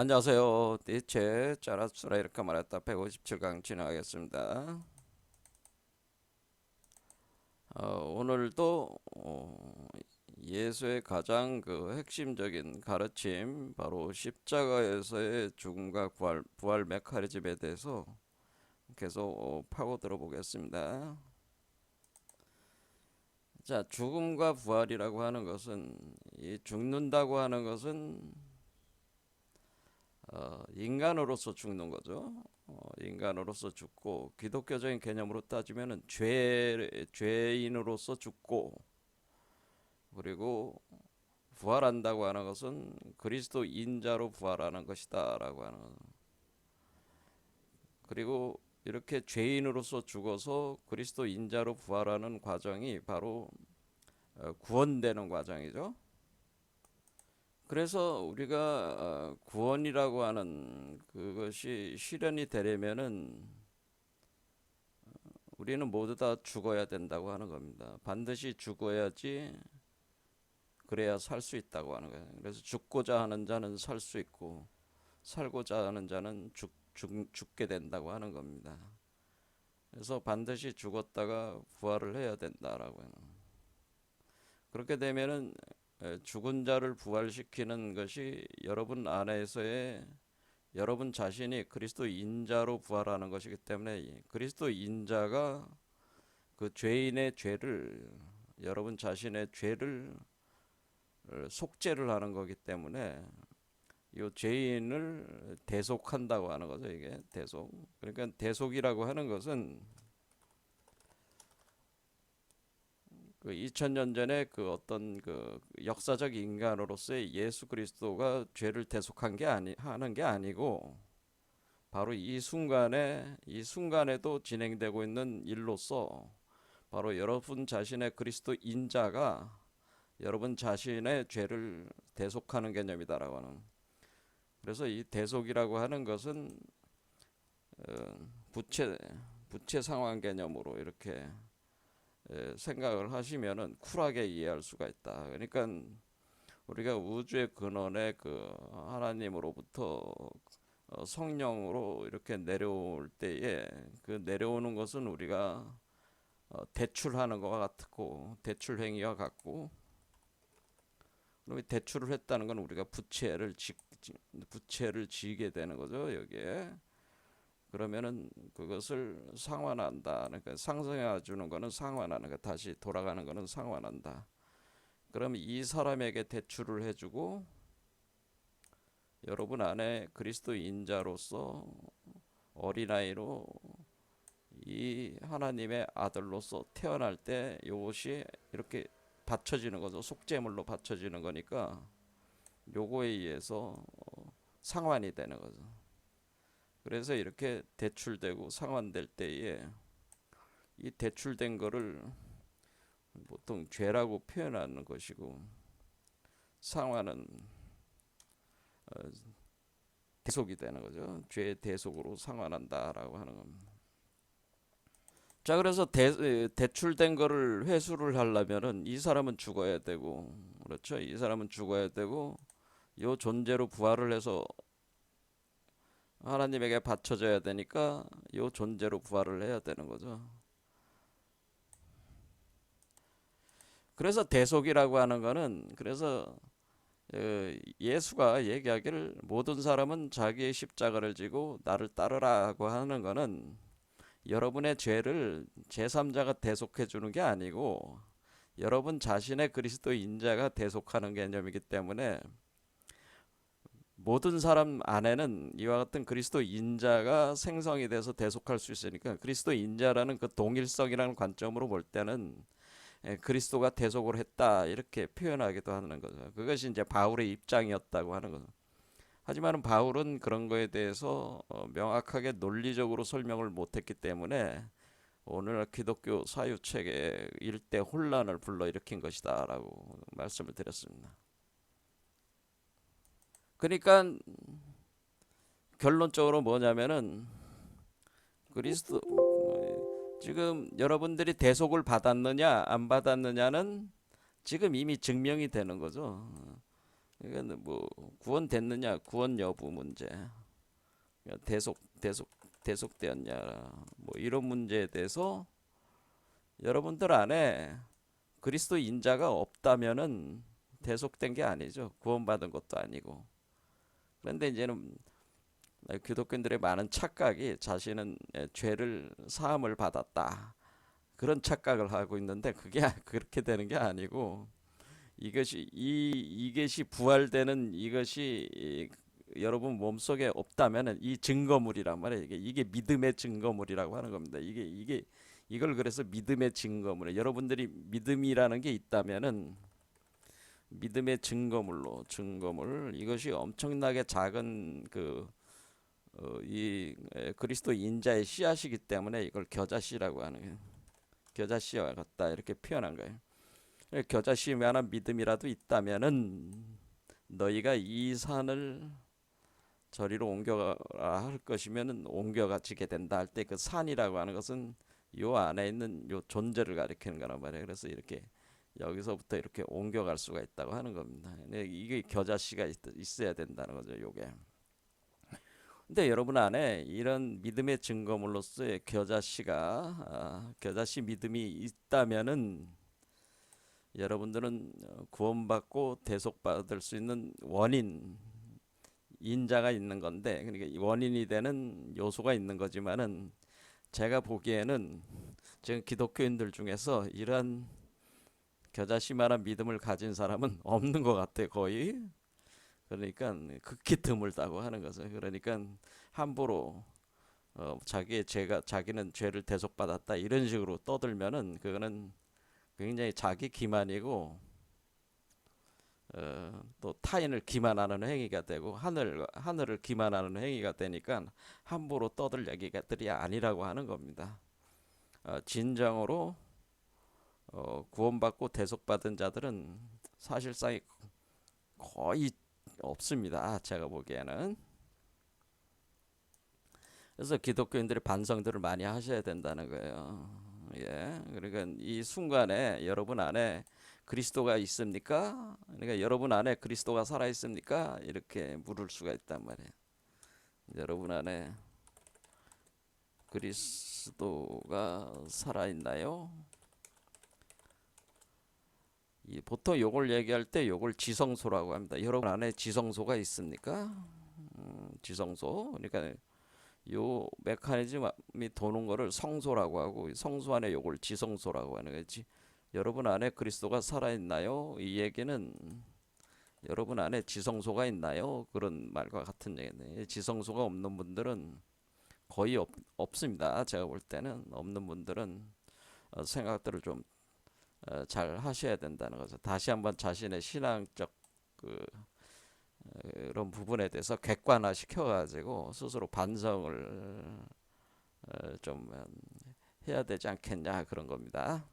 안녕하세요. 니체 짜라쓰라 이렇게 말했다 157강 진행하겠습니다. 오늘도 예수의 가장 핵심적인 가르침 바로 십자가에서의 죽음과 부활 메커니즘에 대해서 계속 파고들어 보겠습니다. 자, 죽음과 부활이라고 하는 것은 이 죽는다고 하는 것은 인간으로서 죽는 거죠. 인간으로서 죽고 기독교적인 개념으로 따지면은 죄인으로서 죽고 그리고 부활한다고 하는 것은 그리스도 인자로 부활하는 것이다라고 하는 것. 그리고 이렇게 죄인으로서 죽어서 그리스도 인자로 부활하는 과정이 바로 구원되는 과정이죠. 그래서 우리가 구원이라고 하는 그것이 실현이 되려면은 우리는 모두 다 죽어야 된다고 하는 겁니다. 반드시 죽어야지 그래야 살 수 있다고 하는 거예요. 그래서 죽고자 하는 자는 살 수 있고 살고자 하는 자는 죽게 된다고 하는 겁니다. 그래서 반드시 죽었다가 부활을 해야 된다라고 해요. 그렇게 되면은 죽은 자를 부활시키는 것이 여러분 안에서의 여러분 자신이 그리스도 인자로 부활하는 것이기 때문에 그리스도 인자가 그 죄인의 죄를 여러분 자신의 죄를 속죄를 하는 거기 때문에 이 죄인을 대속한다고 하는 거죠. 이게 대속. 그러니까 대속이라고 하는 것은 그 2000년 전에 그 어떤 그 역사적 인간으로서의 예수 그리스도가 죄를 대속한 게 하는 게 아니고 바로 이 순간에도 진행되고 있는 일로서 바로 여러분 자신의 그리스도 인자가 여러분 자신의 죄를 대속하는 개념이다라고 하는. 그래서 이 대속이라고 하는 것은 어, 부채 부채 상환 개념으로 이렇게 생각을 하시면은 쿨하게 이해할 수가 있다. 그러니까 우리가 우주의 근원에 그 하나님으로부터 성령으로 이렇게 내려올 때에 그 내려오는 것은 우리가 대출하는 것과 같고 대출 행위와 같고 그럼 대출을 했다는 건 우리가 부채를 지게 되는 거죠. 여기에 그러면은 그것을 상환한다. 그러니까 상승해 주는 거는 상환하는 거, 다시 돌아가는 거는 상환한다. 그럼 이 사람에게 대출을 해주고 여러분 안에 그리스도 인자로서 어린아이로 이 하나님의 아들로서 태어날 때 이것이 이렇게 받쳐지는 거죠. 속죄물로 받쳐지는 거니까 요거에 의해서 상환이 되는 거죠. 그래서 이렇게 대출되고 상환될 때에 이 대출된 거를 보통 죄라고 표현하는 것이고 상환은 대속이 되는 거죠. 죄의 대속으로 상환한다라고 하는 겁니다. 자, 그래서 대출된 거를 회수를 하려면은 이 사람은 죽어야 되고, 그렇죠? 이 사람은 죽어야 되고, 요 존재로 부활을 해서 하나님에게 바쳐져야 되니까 요 존재로 부활을 해야 되는 거죠. 그래서 대속이라고 하는 거는 그래서 예수가 얘기하기를 모든 사람은 자기의 십자가를 지고 나를 따르라고 하는 거는 여러분의 죄를 제3자가 대속해 주는 게 아니고 여러분 자신의 그리스도 인자가 대속하는 개념이기 때문에 모든 사람 안에는 이와 같은 그리스도 인자가 생성이 돼서 대속할 수 있으니까 그리스도 인자라는 그 동일성이라는 관점으로 볼 때는 그리스도가 대속을 했다 이렇게 표현하기도 하는 거죠. 그것이 이제 바울의 입장이었다고 하는 거죠. 하지만 바울은 그런 거에 대해서 명확하게 논리적으로 설명을 못했기 때문에 오늘날 기독교 사유책에 일대 혼란을 불러일으킨 것이다라고 말씀을 드렸습니다. 그러니까 결론적으로 뭐냐면은 그리스도 지금 여러분들이 대속을 받았느냐 안 받았느냐는 지금 이미 증명이 되는 거죠. 이건 뭐 구원됐느냐, 구원 여부 문제, 대속되었냐, 뭐 이런 문제에 대해서 여러분들 안에 그리스도 인자가 없다면은 대속된 게 아니죠. 구원받은 것도 아니고. 그런데 이제는 기독교인들의 많은 착각이 자신은 죄를 사함을 받았다, 그런 착각을 하고 있는데 그게 그렇게 되는 게 아니고, 이것이 부활되는 이것이 여러분 몸속에 없다면은 이 증거물이란 말이에요. 이게 믿음의 증거물이라고 하는 겁니다. 이걸 그래서 믿음의 증거물. 여러분들이 믿음이라는 게 있다면은 믿음의 증거물, 이것이 엄청나게 작은 이 그리스도 인자의 씨앗이기 때문에 이걸 겨자씨라고 하는 거예요. 겨자씨와 같다, 이렇게 표현한 거예요. 겨자씨만한 믿음이라도 있다면은 너희가 이 산을 저리로 옮겨라 할 것이면은 옮겨가지게 된다 할 때, 그 산이라고 하는 것은 요 안에 있는 요 존재를 가리키는 거란 말이에요. 그래서 이렇게 여기서부터 이렇게 옮겨갈 수가 있다고 하는 겁니다. 이게 겨자씨가 있어야 된다는 거죠, 요게. 근데 여러분 안에 이런 믿음의 증거물로서의 겨자씨 믿음이 있다면은 여러분들은 구원받고 대속받을 수 있는 인자가 있는 건데, 그러니까 원인이 되는 요소가 있는 거지만은, 제가 보기에는 지금 기독교인들 중에서 이러한 겨자씨만한 믿음을 가진 사람은 없는 것 같아요, 거의. 그러니까 극히 드물다고 하는 거죠. 그러니까 함부로 자기는 죄를 대속받았다 이런 식으로 떠들면은 그거는 굉장히 자기 기만이고, 또 타인을 기만하는 행위가 되고 하늘을 기만하는 행위가 되니까 함부로 떠들 얘기들이 아니라고 하는 겁니다. 진정으로 구원받고 대속받은 자들은 사실상 거의 없습니다, 제가 보기에는. 그래서 기독교인들이 반성들을 많이 하셔야 된다는 거예요. 예, 그러니까 이 순간에 여러분 안에 그리스도가 있습니까? 그러니까 여러분 안에 그리스도가 살아 있습니까? 이렇게 물을 수가 있단 말이에요. 여러분 안에 그리스도가 살아 있나요? 보통 요걸 얘기할 때 요걸 지성소라고 합니다. 여러분 안에 지성소가 있습니까? 지성소. 그러니까 요 메커니즘이 도는 거를 성소라고 하고, 성소 안에 요걸 지성소라고 하는 거지. 여러분 안에 그리스도가 살아있나요? 이 얘기는 여러분 안에 지성소가 있나요? 그런 말과 같은 얘기인데, 지성소가 없는 분들은 거의 없습니다. 제가 볼 때는 없는 분들은 생각들을 좀 잘 하셔야 된다는 거죠. 다시 한번 자신의 신앙적 그런 부분에 대해서 객관화 시켜가지고 스스로 반성을 좀 해야 되지 않겠냐, 그런 겁니다.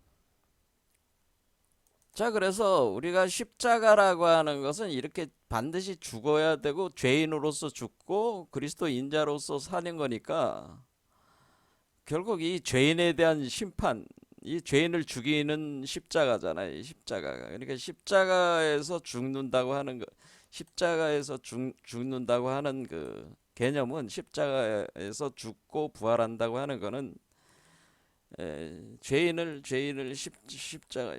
자, 그래서 우리가 십자가라고 하는 것은 이렇게 반드시 죽어야 되고 죄인으로서 죽고 그리스도 인자로서 사는 거니까, 결국 이 죄인에 대한 심판, 이 죄인을 죽이는 십자가잖아요, 이 십자가가. 그러니까 십자가에서 죽는다고 하는 거, 십자가에서 죽는다고 하는 그 개념은, 십자가에서 죽고 부활한다고 하는 거는 죄인을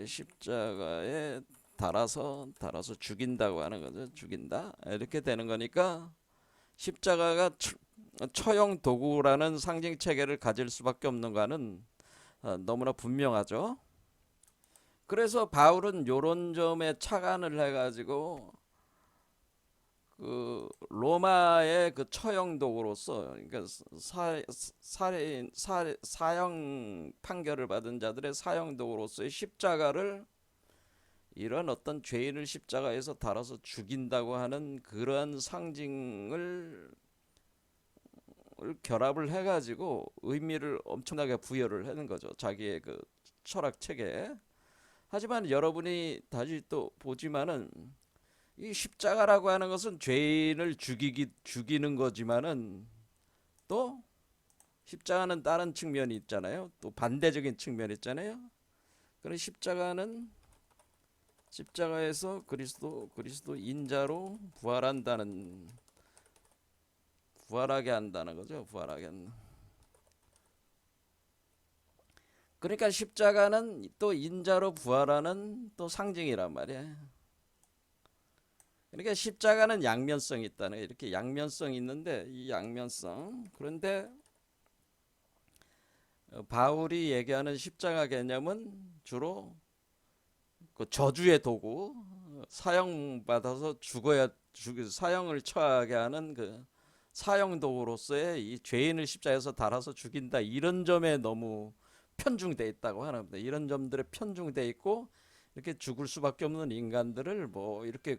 십자가에 달아서 죽인다고 하는 거죠. 죽인다, 이렇게 되는 거니까 십자가가 처형 도구라는 상징 체계를 가질 수밖에 없는 거는 너무나 분명하죠. 그래서 바울은 요런 점에 착안을 해가지고 그 로마의 그 처형 도구로서, 그러니까 사형 판결을 받은 자들의 사형 도구로서의 십자가를, 이런 어떤 죄인을 십자가에서 달아서 죽인다고 하는 그러한 상징을 결합을 해가지고 의미를 엄청나게 부여를 하는 거죠, 자기의 그 철학 체계에. 하지만 여러분이 다시 또 보지만은, 이 십자가라고 하는 것은 죄인을 죽이는 거지만은, 또 십자가는 다른 측면이 있잖아요. 또 반대적인 측면이 있잖아요. 그런 십자가는 십자가에서 그리스도 인자로 부활하게 한다는 거죠. 부활하게 한다. 그러니까 십자가는 또 인자로 부활하는 또 상징이란 말이에요. 그러니까 십자가는 양면성이 있다는, 이렇게 양면성이 있는데, 이 양면성, 그런데 바울이 얘기하는 십자가 개념은 주로 그 저주의 도구, 사형받아서 사형을 처하게 하는 그 사형 도구로서의 이 죄인을 십자가에서 달아서 죽인다, 이런 점에 너무 편중돼 있다고 하는 겁니다. 이런 점들에 편중돼 있고, 이렇게 죽을 수밖에 없는 인간들을 뭐 이렇게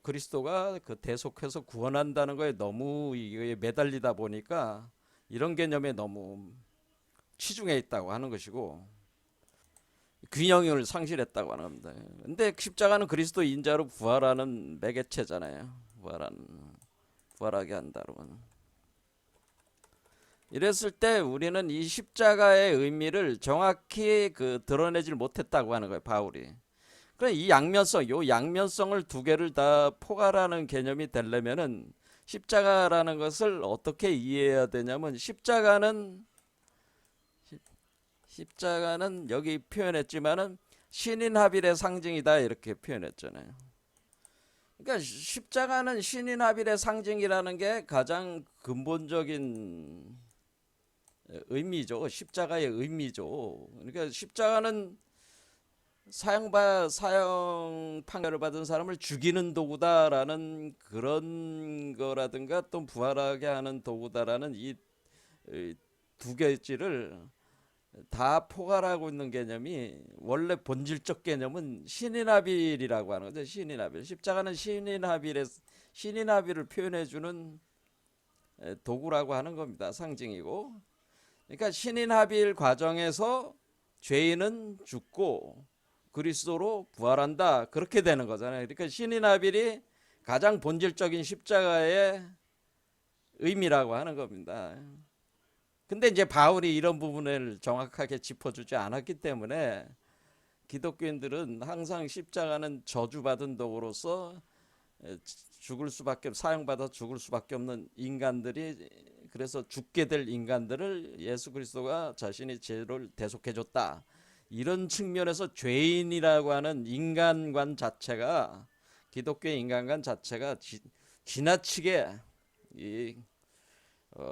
그리스도가 그 대속해서 구원한다는 거에 너무 이게 매달리다 보니까 이런 개념에 너무 치중해 있다고 하는 것이고, 균형을 상실했다고 하는 겁니다. 근데 십자가는 그리스도 인자로 부활하는 매개체잖아요. 부활하게 한다로. 이랬을 때 우리는 이 십자가의 의미를 정확히 드러내질 못했다고 하는 거예요, 바울이. 그래, 요 양면성을 두 개를 다 포괄하는 개념이 되려면은 십자가라는 것을 어떻게 이해해야 되냐면, 십자가는 여기 표현했지만은 신인 합일의 상징이다, 이렇게 표현했잖아요. 그러니까 십자가는 신인 합일의 상징이라는 게 가장 근본적인 의미죠. 십자가의 의미죠. 그러니까 십자가는 사형 판결을 받은 사람을 죽이는 도구다라는 그런 거라든가, 또 부활하게 하는 도구다라는 이 두 개지를 다 포괄하고 있는 개념이, 원래 본질적 개념은 신인합일이라고 하는 거죠. 신인합일. 십자가는 신인합일을 표현해주는 도구라고 하는 겁니다. 상징이고. 그러니까 신인합일 과정에서 죄인은 죽고 그리스도로 부활한다, 그렇게 되는 거잖아요. 그러니까 신인합일이 가장 본질적인 십자가의 의미라고 하는 겁니다. 근데 이제 바울이 이런 부분을 정확하게 짚어주지 않았기 때문에 기독교인들은 항상 십자가는 저주받은 도구로서 사형받아 죽을 수밖에 없는 인간들이, 그래서 죽게 될 인간들을 예수 그리스도가 자신이 죄를 대속해줬다, 이런 측면에서 죄인이라고 하는 인간관 자체가, 기독교의 인간관 자체가 지나치게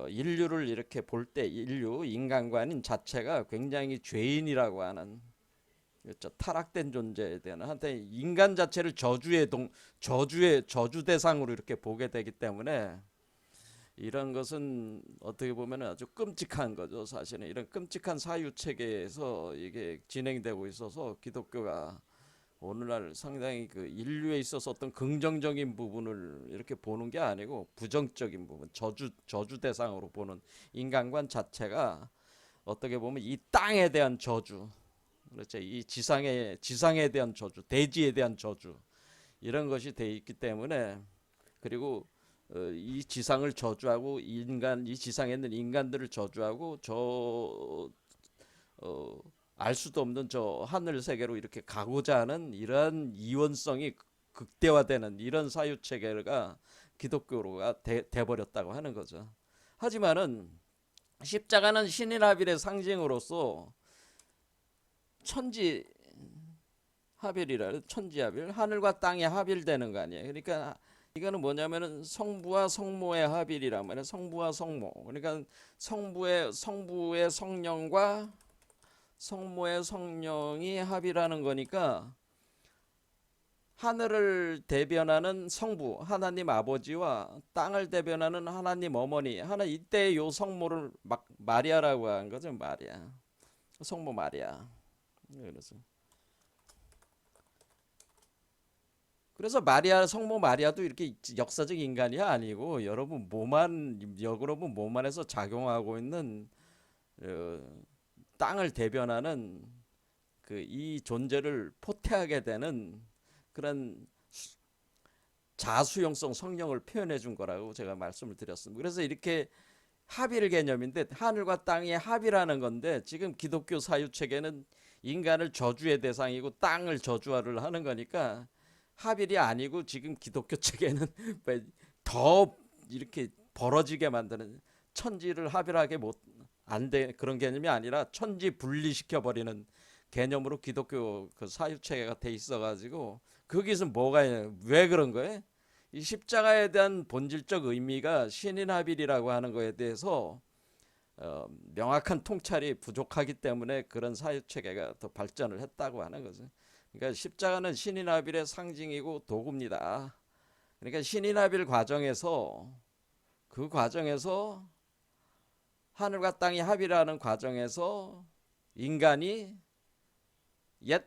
인류를 이렇게 볼 때 인간관인 자체가 굉장히 죄인이라고 하는, 그렇죠, 타락된 존재에 대한, 한테 인간 자체를 저주 대상으로 이렇게 보게 되기 때문에, 이런 것은 어떻게 보면 아주 끔찍한 거죠. 사실은 이런 끔찍한 사유 체계에서 이게 진행되고 있어서, 기독교가 오늘날 상당히 인류에 있어서 어떤 긍정적인 부분을 이렇게 보는 게 아니고 부정적인 부분, 저주 대상으로 보는 인간관 자체가, 어떻게 보면 이 땅에 대한 저주, 그렇죠, 이 지상에 대한 저주, 대지에 대한 저주, 이런 것이 돼 있기 때문에, 그리고 이 지상을 저주하고 이 지상에 있는 인간들을 저주하고 알 수도 없는 저 하늘 세계로 이렇게 가고자 하는 이러한 이원성이 극대화되는 이런 사유 체계가 기독교가 돼버렸다고 하는 거죠. 하지만은 십자가는 신인합일의 상징으로서 천지 합일, 하늘과 땅의 합일되는 거 아니에요. 그러니까 이거는 뭐냐면은 성부와 성모의 합일이란 말이에요. 성부와 성모. 그러니까 성부의 성령과 성모의 성령이 합이라는 거니까, 하늘을 대변하는 성부 하나님 아버지와 땅을 대변하는 하나님 어머니, 이때 요 성모를 막 마리아라고 한 거죠. 마리아, 성모 마리아. 그래서 성모 마리아도 이렇게 역사적 인간이 아니고, 여러분 몸 안에서 작용하고 있는 땅을 대변하는 이 존재를 포태하게 되는 그런 자수용성 성령을 표현해 준 거라고 제가 말씀을 드렸습니다. 그래서 이렇게 합일 개념인데, 하늘과 땅의 합이라는 건데, 지금 기독교 사유 체계는 인간을 저주의 대상이고 땅을 저주를 하는 거니까 하빌이 아니고 지금 기독교 측에는 더 이렇게 벌어지게 만드는 천지를 하빌하게 못 안 돼 그런 개념이 아니라 천지 분리시켜 버리는 개념으로 기독교 그 사유 체계가 돼 있어 가지고 거기서 뭐가 왜 그런 거예요? 이 십자가에 대한 본질적 의미가 신인 하빌이라고 하는 거에 대해서 명확한 통찰이 부족하기 때문에 그런 사유 체계가 더 발전을 했다고 하는 거죠. 그러니까 십자가는 신인 하빌의 상징이고 도구입니다. 그러니까 신인 하빌 과정에서 그 과정에서 하늘과 땅이 합일하는 과정에서 인간이 옛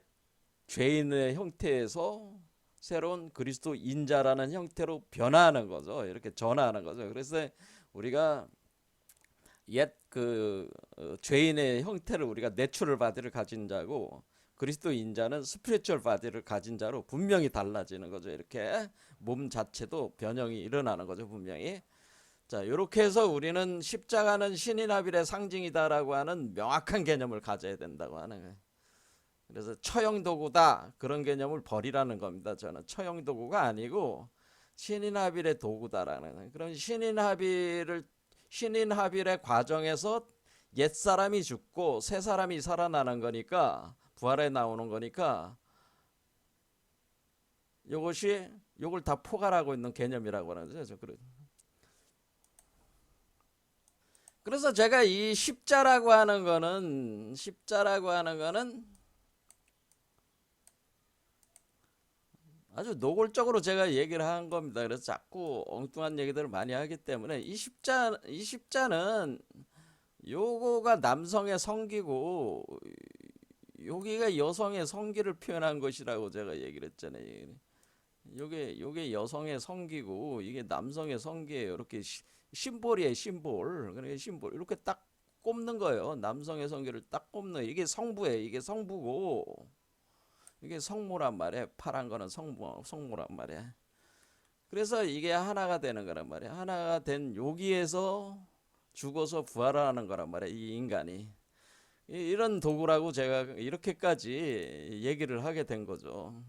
죄인의 형태에서 새로운 그리스도 인자라는 형태로 변화하는 거죠. 이렇게 전화하는 거죠. 그래서 우리가 옛 그 죄인의 형태를 우리가 내추럴 바디를 가진 자고 그리스도 인자는 스피리추얼 바디를 가진 자로 분명히 달라지는 거죠. 이렇게 몸 자체도 변형이 일어나는 거죠. 분명히. 자, 이렇게 해서 우리는 십자가는 신인 하빌의 상징이다라고 하는 명확한 개념을 가져야 된다고 하는 거예요. 그래서 처형 도구다 그런 개념을 버리라는 겁니다. 저는 처형 도구가 아니고 신인 하빌의 도구다라는 그런 신인 하빌의 과정에서 옛 사람이 죽고 새 사람이 살아나는 거니까 부활에 나오는 거니까 요걸 다 포괄하고 있는 개념이라고 하는 거죠. 그래서 제가 이 십자라고 하는 거는 아주 노골적으로 제가 얘기를 한 겁니다. 그래서 자꾸 엉뚱한 얘기들을 많이 하기 때문에 이 십자는 요거가 남성의 성기고 여기가 여성의 성기를 표현한 것이라고 제가 얘기를 했잖아요. 요게 여성의 성기고 이게 남성의 성기예요. 이렇게 심볼이에요, 심볼. 그러니까 심볼 이렇게 딱 꼽는 거예요. 남성의 성기를 딱 꼽는 이게 성부예요. 이게 성부고 이게 성모란 말이에요. 파란 거는 성모란 말이에요. 그래서 이게 하나가 되는 거란 말이에요. 하나가 된 여기에서 죽어서 부활하는 거란 말이에요. 이 인간이. 이런 도구라고 제가 이렇게까지 얘기를 하게 된 거죠.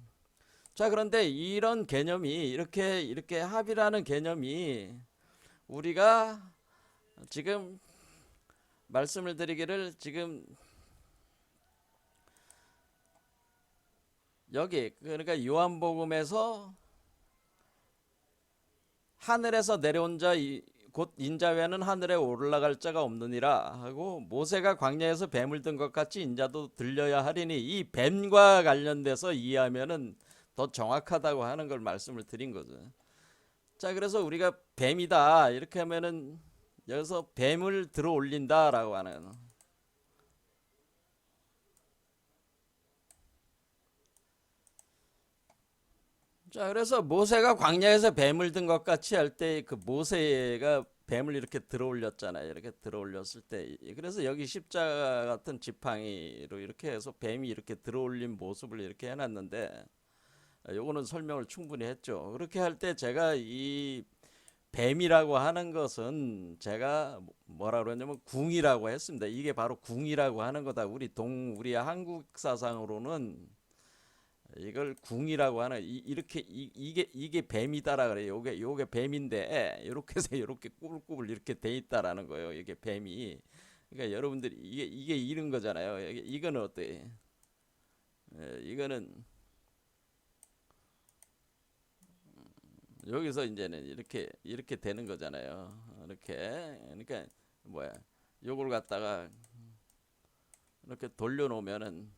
자, 그런데 이런 개념이 이렇게 합이라는 개념이 우리가 지금 말씀을 드리기를 지금 여기 그러니까 요한복음에서 하늘에서 내려온 자 곧 인자 외에는 하늘에 올라갈 자가 없느니라 하고 모세가 광야에서 뱀을 든 것 같이 인자도 들려야 하리니 이 뱀과 관련돼서 이해하면은 더 정확하다고 하는 걸 말씀을 드린 거죠. 자, 그래서 우리가 뱀이다 이렇게 하면은 여기서 뱀을 들어 올린다라고 하는. 자, 그래서 모세가 광야에서 뱀을 든 것 같이 할 때 그 모세가 뱀을 이렇게 들어 올렸잖아요. 이렇게 들어 올렸을 때 그래서 여기 십자가 같은 지팡이로 이렇게 해서 뱀이 이렇게 들어 올린 모습을 이렇게 해놨는데 요거는 설명을 충분히 했죠. 그렇게 할 때 제가 이 뱀이라고 하는 것은 제가 뭐라 그러냐면 궁이라고 했습니다. 이게 바로 궁이라고 하는 거다. 우리 한국 사상으로는 이걸 궁이라고 하는 이게 뱀이다라 그래요. 요게 뱀인데 이렇게 해서 이렇게 꾸불꾸불 이렇게 돼 있다라는 거예요. 이게 뱀이. 그러니까 여러분들이 이게 이런 거잖아요. 이거는 어때? 이거는 여기서 이제는 이렇게 되는 거잖아요. 이렇게 그러니까 뭐야? 요걸 갖다가 이렇게 돌려놓으면은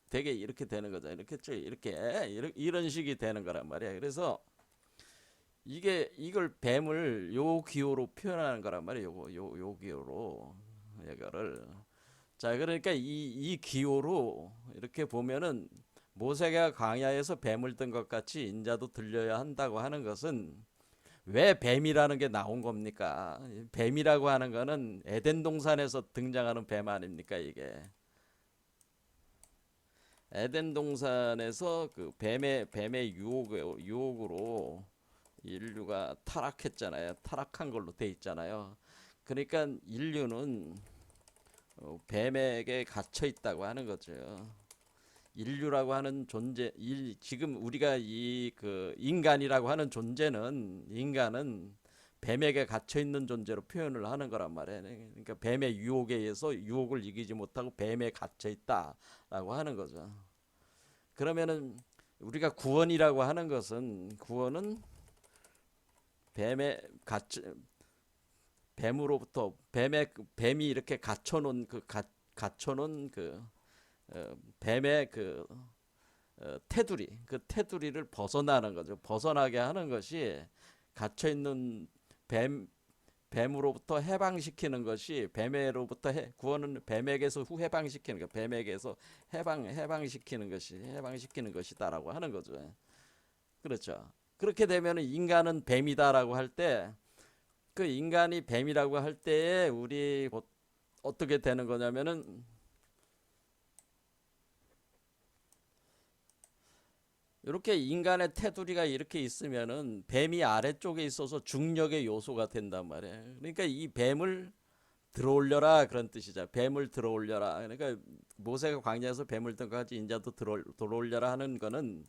되게 이렇게 되는 거죠. 이렇게 이런 식이 되는 거란 말이야. 그래서 이걸 뱀을 요 기호로 표현하는 거란 말이에요. 요 기호로 이거를. 자, 그러니까 이 기호로 이렇게 보면은 모세가 광야에서 뱀을 든 것 같이 인자도 들려야 한다고 하는 것은 왜 뱀이라는 게 나온 겁니까? 뱀이라고 하는 거는 에덴 동산에서 등장하는 뱀 아닙니까, 이게? 에덴 동산에서 그 뱀의 유혹으로 인류가 타락했잖아요. 타락한 걸로 돼 있잖아요. 그러니까 인류는 뱀에게 갇혀 있다고 하는 거죠. 인류라고 하는 존재, 지금 우리가 이 그 인간이라고 하는 존재는 인간은 뱀에게 갇혀 있는 존재로 표현을 하는 거란 말이에요. 그러니까 뱀의 유혹에 의해서 유혹을 이기지 못하고 뱀에 갇혀 있다라고 하는 거죠. 그러면은 우리가 구원이라고 하는 것은 구원은 뱀에 갇혀 뱀으로부터 뱀이 이렇게 갇혀놓은 갇혀놓은 뱀의 테두리 그 테두리를 벗어나는 거죠. 벗어나게 하는 것이 갇혀 있는 뱀 뱀으로부터 해방시키는 것이 뱀으로부터 구원은 뱀에게서 해방시키는 거 뱀에게서 해방시키는 것이다라고 하는 거죠. 그렇죠. 그렇게 되면 인간은 뱀이다라고 할 때 그 인간이 뱀이라고 할 때에 우리 어떻게 되는 거냐면은 이렇게 인간의 테두리가 이렇게 있으면은 뱀이 아래쪽에 있어서 중력의 요소가 된단 말이에요. 그러니까 이 뱀을 들어올려라 그런 뜻이죠. 뱀을 들어올려라. 그러니까 모세가 광야에서 뱀을 등까지 인자도 들어올려라 하는 거는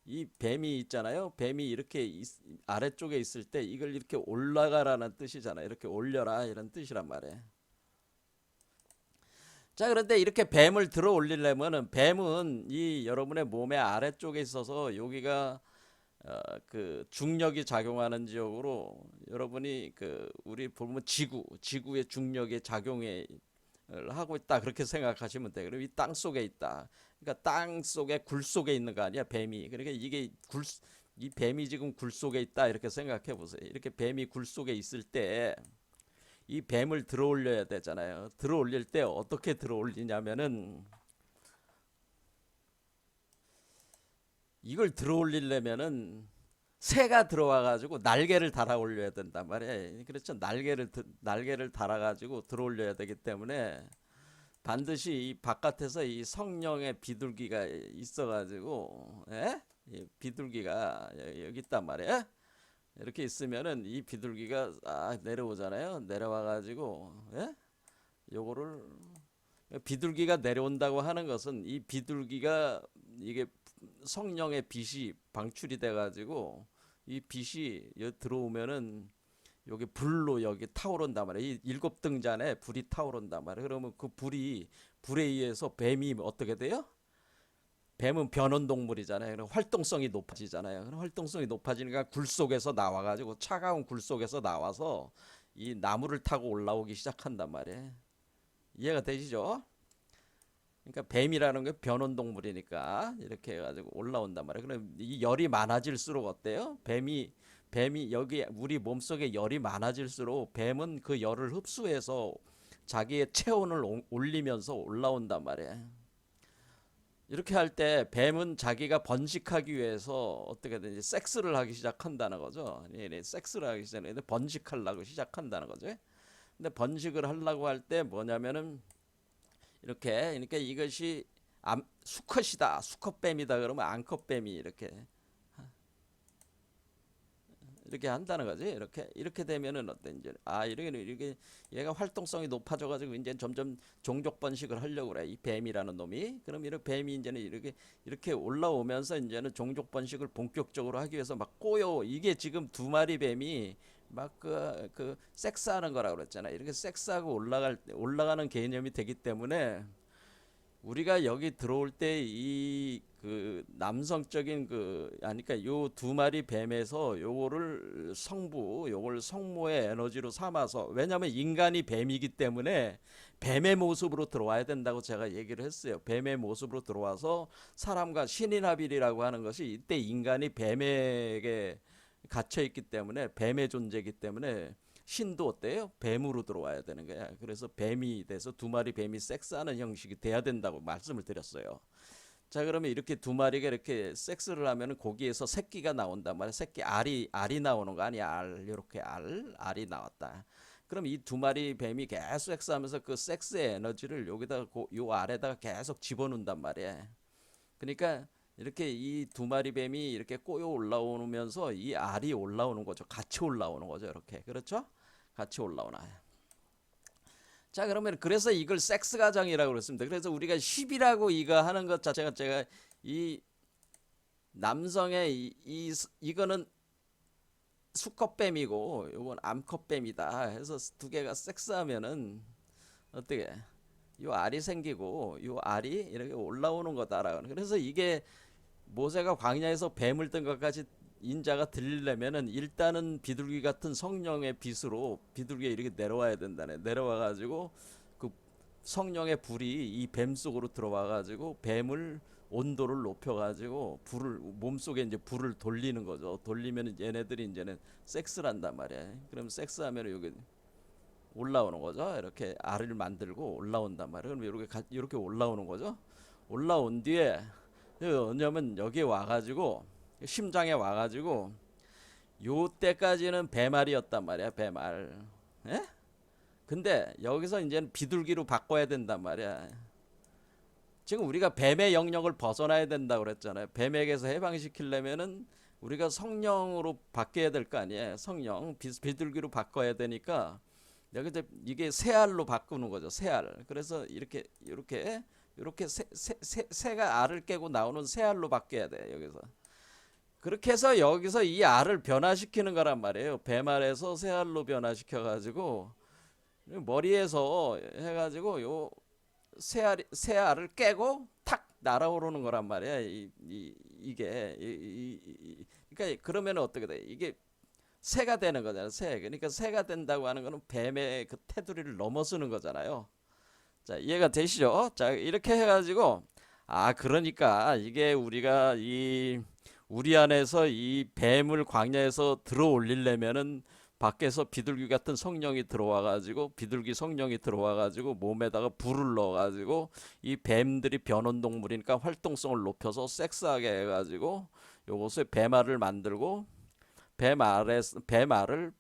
이 뱀이 있잖아요. 뱀이 이렇게 아래쪽에 있을 때 이걸 이렇게 올라가라는 뜻이잖아요. 이렇게 올려라 이런 뜻이란 말이에요. 자, 그런데 이렇게 뱀을 들어 올리려면은 뱀은 이 여러분의 몸의 아래쪽에 있어서 여기가 그 중력이 작용하는 지역으로 여러분이 우리 보면 지구의 중력의 작용에 하고 있다 그렇게 생각하시면 돼요. 그럼 이 땅 속에 있다. 그러니까 땅 속에 굴 속에 있는 거 아니야 뱀이. 그러니까 이 뱀이 지금 굴 속에 있다 이렇게 생각해 보세요. 이렇게 뱀이 굴 속에 있을 때 이 뱀을 들어 올려야 되잖아요. 들어 올릴 때 어떻게 들어 올리냐면은 이걸 들어 올리려면은 새가 들어와 가지고 날개를 달아 올려야 된단 말이에요. 그렇죠. 날개를 달아 가지고 들어 올려야 되기 때문에 반드시 이 바깥에서 이 성령의 비둘기가 있어 가지고 이 비둘기가 여기 있단 말이에요. 이렇게 있으면은 이 비둘기가 내려오잖아요. 내려와 가지고 요거를 비둘기가 내려온다고 하는 것은 이 비둘기가 이게 성령의 빛이 방출이 돼 가지고 이 빛이 여기 들어오면은 여기 불로 여기 타오른단 말이에요. 이 일곱 등잔에 불이 타오른단 말이에요. 그러면 그 불에 의해서 뱀이 어떻게 돼요? 뱀은 변온동물이잖아요. 그럼 활동성이 높아지잖아요. 그럼 활동성이 높아지니까 굴 속에서 나와가지고 차가운 굴 속에서 나와서 이 나무를 타고 올라오기 시작한단 말이에요. 이해가 되시죠? 그러니까 뱀이라는 게 변온동물이니까 이렇게 해가지고 올라온단 말이에요. 그럼 이 열이 많아질수록 어때요? 뱀이 여기 우리 몸속에 열이 많아질수록 뱀은 그 열을 흡수해서 자기의 체온을 올리면서 올라온단 말이에요. 이렇게 할 때 뱀은 자기가 번식하기 위해서 어떻게든지 섹스를 하기 시작한다는 거죠. 섹스를 하기 시작하는데 번식하려고 시작한다는 거죠. 근데 번식을 하려고 할 때 뭐냐면은 이렇게 그러니까 이것이 수컷이다, 수컷뱀이다 그러면 암컷뱀이 이렇게 한다는 거지. 이렇게 되면은 어때 이제 이렇게 얘가 활동성이 높아져 가지고 이제 점점 종족 번식을 하려고 그래. 이 뱀이라는 놈이. 그럼 이렇게 뱀이 이제는 이렇게 올라오면서 이제는 종족 번식을 본격적으로 하기 위해서 막 꼬여. 이게 지금 두 마리 뱀이 막 섹스하는 거라고 그랬잖아. 이렇게 섹스하고 올라가는 개념이 되기 때문에 우리가 여기 들어올 때 이 남성적인 그러니까 요 두 마리 뱀에서 요거를 요걸 성모의 에너지로 삼아서 왜냐하면 인간이 뱀이기 때문에 뱀의 모습으로 들어와야 된다고 제가 얘기를 했어요. 뱀의 모습으로 들어와서 사람과 신인합일이라고 하는 것이 이때 인간이 뱀에게 갇혀 있기 때문에 뱀의 존재이기 때문에 신도 어때요? 뱀으로 들어와야 되는 거야. 그래서 뱀이 돼서 두 마리 뱀이 섹스하는 형식이 돼야 된다고 말씀을 드렸어요. 자, 그러면 이렇게 두 마리가 이렇게 섹스를 하면 거기에서 새끼가 나온단 말이야. 새끼 알이 나오는 거 아니야. 이렇게 알이 나왔다. 그럼 이 두 마리 뱀이 계속 섹스하면서 그 섹스의 에너지를 여기다가 요 알에다가 계속 집어넣는단 말이야. 그러니까 이렇게 이 두 마리 뱀이 이렇게 꼬여 올라오면서 이 알이 올라오는 거죠. 같이 올라오는 거죠. 이렇게. 그렇죠? 같이 올라오나. 자, 그러면 그래서 이걸 섹스 가정이라고 그랬습니다. 그래서 우리가 10이라고 이거 하는 것 자체가 제가 이 남성의 이거는 수컷뱀이고 요건 암컷뱀이다 해서 두 개가 섹스하면은 어떻게 요 알이 생기고 요 알이 이렇게 올라오는 거다라고. 그래서 이게 모세가 광야에서 뱀을 뜬 것까지 인자가 들리려면은 일단은 비둘기 같은 성령의 빛으로 비둘기가 이렇게 내려와야 된다네. 내려와 가지고 그 성령의 불이 이 뱀 속으로 들어와 가지고 뱀을 온도를 높여 가지고 불을 몸속에 이제 불을 돌리는 거죠. 돌리면 얘네들이 이제는 섹스를 한단 말이야. 그럼 섹스하면 여기 올라오는 거죠. 이렇게 알을 만들고 올라온단 말이에요. 그럼 이렇게 올라오는 거죠. 올라온 뒤에 왜냐면 여기에 와가지고 심장에 와가지고 요 때까지는 배말이었단 말이야. 배말. 예? 근데 여기서 이제는 비둘기로 바꿔야 된단 말이야. 지금 우리가 뱀의 영역을 벗어나야 된다고 그랬잖아요. 뱀에게서 해방시키려면은 우리가 성령으로 바뀌어야 될 거 아니에요. 성령 비둘기로 바꿔야 되니까 여기서 이게 새알로 바꾸는 거죠. 새알. 그래서 이렇게 새가 알을 깨고 나오는 새알로 바뀌어야 돼. 여기서. 그렇게 해서 여기서 이 알을 변화시키는 거란 말이에요. 배말에서 새알로 변화시켜 가지고 머리에서 해 가지고 요 새알을 깨고 탁 날아오르는 거란 말이야. 이게 그러니까 그러면 어떻게 돼? 이게 새가 되는 거잖아요. 새. 그러니까 새가 된다고 하는 거는 뱀의 그 테두리를 넘어서는 거잖아요. 자, 이해가 되시죠? 자, 이렇게 해가지고 그러니까 이게 우리가 우리 안에서 이 뱀을 광야에서 들어 올리려면은 밖에서 비둘기 같은 성령이 들어와 가지고 비둘기 성령이 들어와 가지고 몸에다가 불을 넣어 가지고 이 뱀들이 변온동물이니까 활동성을 높여서 섹스하게 해 가지고 요것을 뱀알을 만들고 뱀알을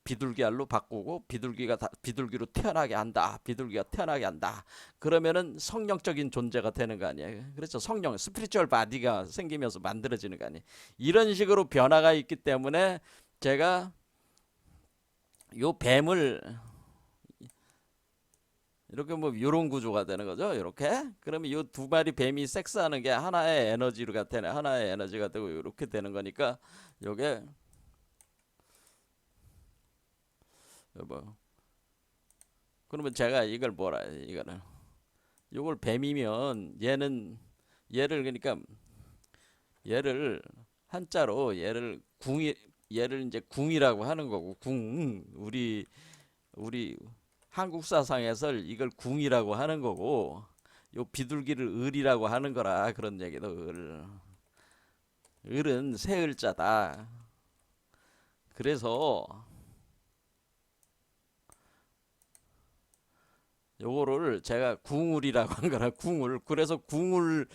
비둘기알로 바꾸고 비둘기로 태어나게 한다. 비둘기가 태어나게 한다. 그러면은 성령적인 존재가 되는 거 아니에요. 그렇죠. 성령, 스피리추얼 바디가 생기면서 만들어지는 거 아니에요. 이런 식으로 변화가 있기 때문에 제가 요 뱀을 이렇게 뭐 요런 구조가 되는 거죠. 이렇게. 그러면 요 두 마리 뱀이 섹스하는 게 하나의 에너지가 되네. 하나의 에너지가 되고 이렇게 되는 거니까 요게 뭐 그러면 제가 이걸 뭐라 해? 이거는 요걸 뱀이면 얘를 그러니까 얘를 한자로 얘를 이제 궁이라고 하는 거고 궁 우리 한국 사상에서 이걸 궁이라고 하는 거고 요 비둘기를 을이라고 하는 거라 그런 얘기도 을은 새 을자다. 그래서 요거를 제가 궁울이라고 한 거라 궁울. 그래서 궁울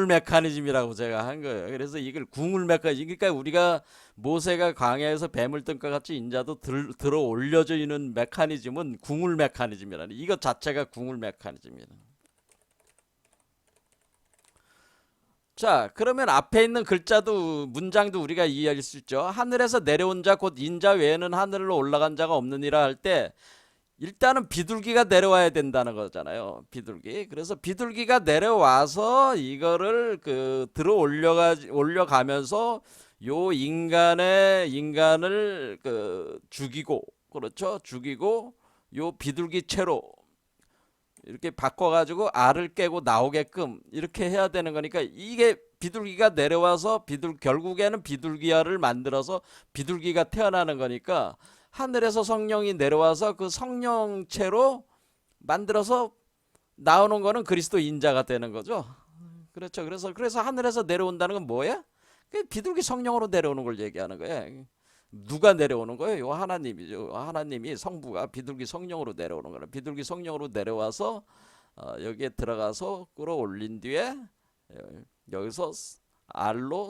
메커니즘이라고 제가 한 거예요. 그래서 이걸 궁울 메커니즘. 그러니까 우리가 모세가 광야에서 뱀을 뜬 것 같이 인자도 들어 올려져 있는 메커니즘은 궁울 메커니즘이라는. 이것 자체가 궁울 메커니즘이라. 자, 그러면 앞에 있는 글자도 문장도 우리가 이해할 수 있죠. 하늘에서 내려온 자 곧 인자 외에는 하늘로 올라간 자가 없느니라 할 때 일단은 비둘기가 내려와야 된다는 거잖아요. 비둘기. 그래서 비둘기가 내려와서 이거를 들어 올려가면서 요 인간을 죽이고, 그렇죠? 죽이고 요 비둘기 채로 이렇게 바꿔가지고 알을 깨고 나오게끔 이렇게 해야 되는 거니까 이게 비둘기가 내려와서 결국에는 비둘기알을 만들어서 비둘기가 태어나는 거니까 하늘에서 성령이 내려와서 그 성령체로 만들어서 나오는 거는 그리스도 인자가 되는 거죠. 그렇죠. 그래서 하늘에서 내려온다는 건 뭐야? 그 비둘기 성령으로 내려오는 걸 얘기하는 거예요. 누가 내려오는 거예요? 요 하나님이죠. 하나님이 성부가 비둘기 성령으로 내려오는 거예요. 비둘기 성령으로 내려와서 여기에 들어가서 끌어올린 뒤에 여기서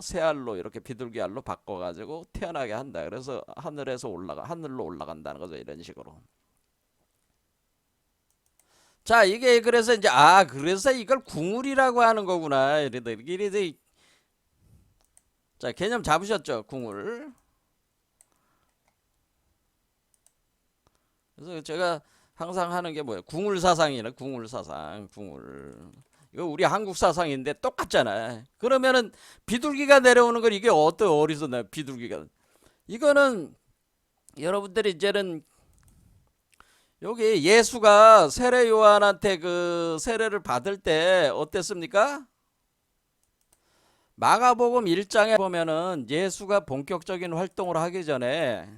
새 알로 이렇게 비둘기 알로 바꿔가지고 태어나게 한다. 그래서 하늘로 올라간다는 거죠. 이런 식으로. 자, 이게 그래서 이제 그래서 이걸 궁울이라고 하는 거구나. 이래도 자, 개념 잡으셨죠? 궁울. 그래서 제가 항상 하는 게 뭐예요? 궁ul 사상이네. 궁ul 사상. 궁ul. 이거 우리 한국 사상인데 똑같잖아. 그러면은 비둘기가 내려오는 걸 이게 어디서 나 비둘기가. 이거는 여러분들이 이제는 여기 예수가 세례 요한한테 그 세례를 받을 때 어땠습니까? 마가복음 1장에 보면은 예수가 본격적인 활동을 하기 전에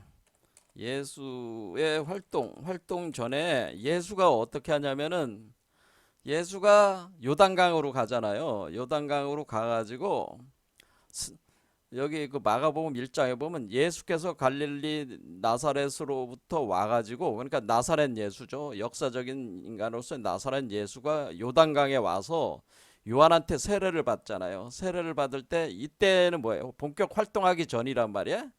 예수의 활동 전에 예수가 어떻게 하냐면은 예수가 요단강으로 가잖아요. 요단강으로 가가지고 여기 그 마가복음 1장에 보면 예수께서 갈릴리 나사렛으로부터 와가지고 그러니까 나사렛 예수죠. 역사적인 인간으로서 나사렛 예수가 요단강에 와서 요한한테 세례를 받잖아요. 세례를 받을 때 이때는 뭐예요? 본격 활동하기 전이란 말이야.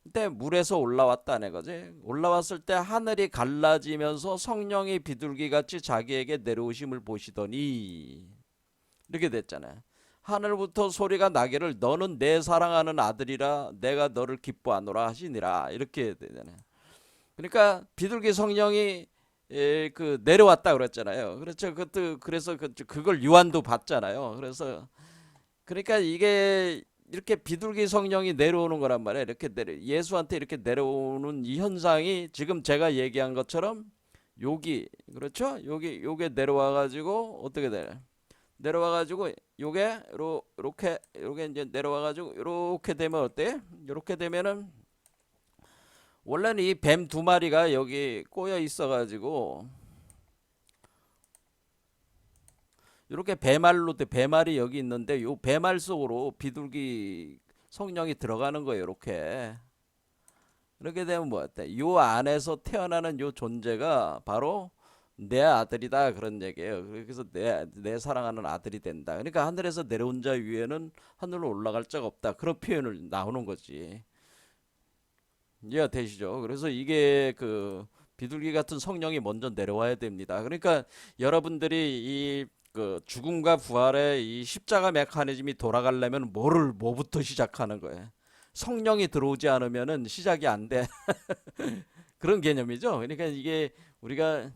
그때 물에서 올라왔다는 거지. 올라왔을 때 하늘이 갈라지면서 성령이 비둘기같이 자기에게 내려오심을 보시더니 이렇게 됐잖아요. 하늘부터 소리가 나기를 너는 내 사랑하는 아들이라 내가 너를 기뻐하노라 하시니라 이렇게 되잖아요. 그러니까 비둘기 성령이 그 내려왔다 그랬잖아요. 그렇죠. 그것도 그래서 그걸 요한도 봤잖아요. 그래서 그러니까 이게 이렇게 비둘기 성령이 내려오는 거란 말이에요. 이렇게 예수한테 이렇게 내려오는 이 현상이 지금 제가 얘기한 것처럼 여기 그렇죠? 여기 요게 내려와 가지고 어떻게 돼? 내려와 가지고 요게 요게 이제 내려와 가지고 요렇게 되면 어때? 요렇게 되면은 원래는 이 뱀 두 마리가 여기 꼬여 있어 가지고 이렇게 배말이 여기 있는데 요 배말 속으로 비둘기 성령이 들어가는 거예요. 이렇게 되면 뭐 어때? 요 안에서 태어나는 요 존재가 바로 내 아들이다 그런 얘기예요. 그래서 내 사랑하는 아들이 된다. 그러니까 하늘에서 내려온 자 위에는 하늘로 올라갈 자가 없다. 그런 표현을 나오는 거지. 이해가 되시죠? 그래서 이게 그 비둘기 같은 성령이 먼저 내려와야 됩니다. 그러니까 여러분들이 이 그 죽음과 부활의 이 십자가 메커니즘이 돌아가려면 뭐부터 시작하는 거예요? 성령이 들어오지 않으면은 시작이 안 돼. 그런 개념이죠. 그러니까 이게 우리가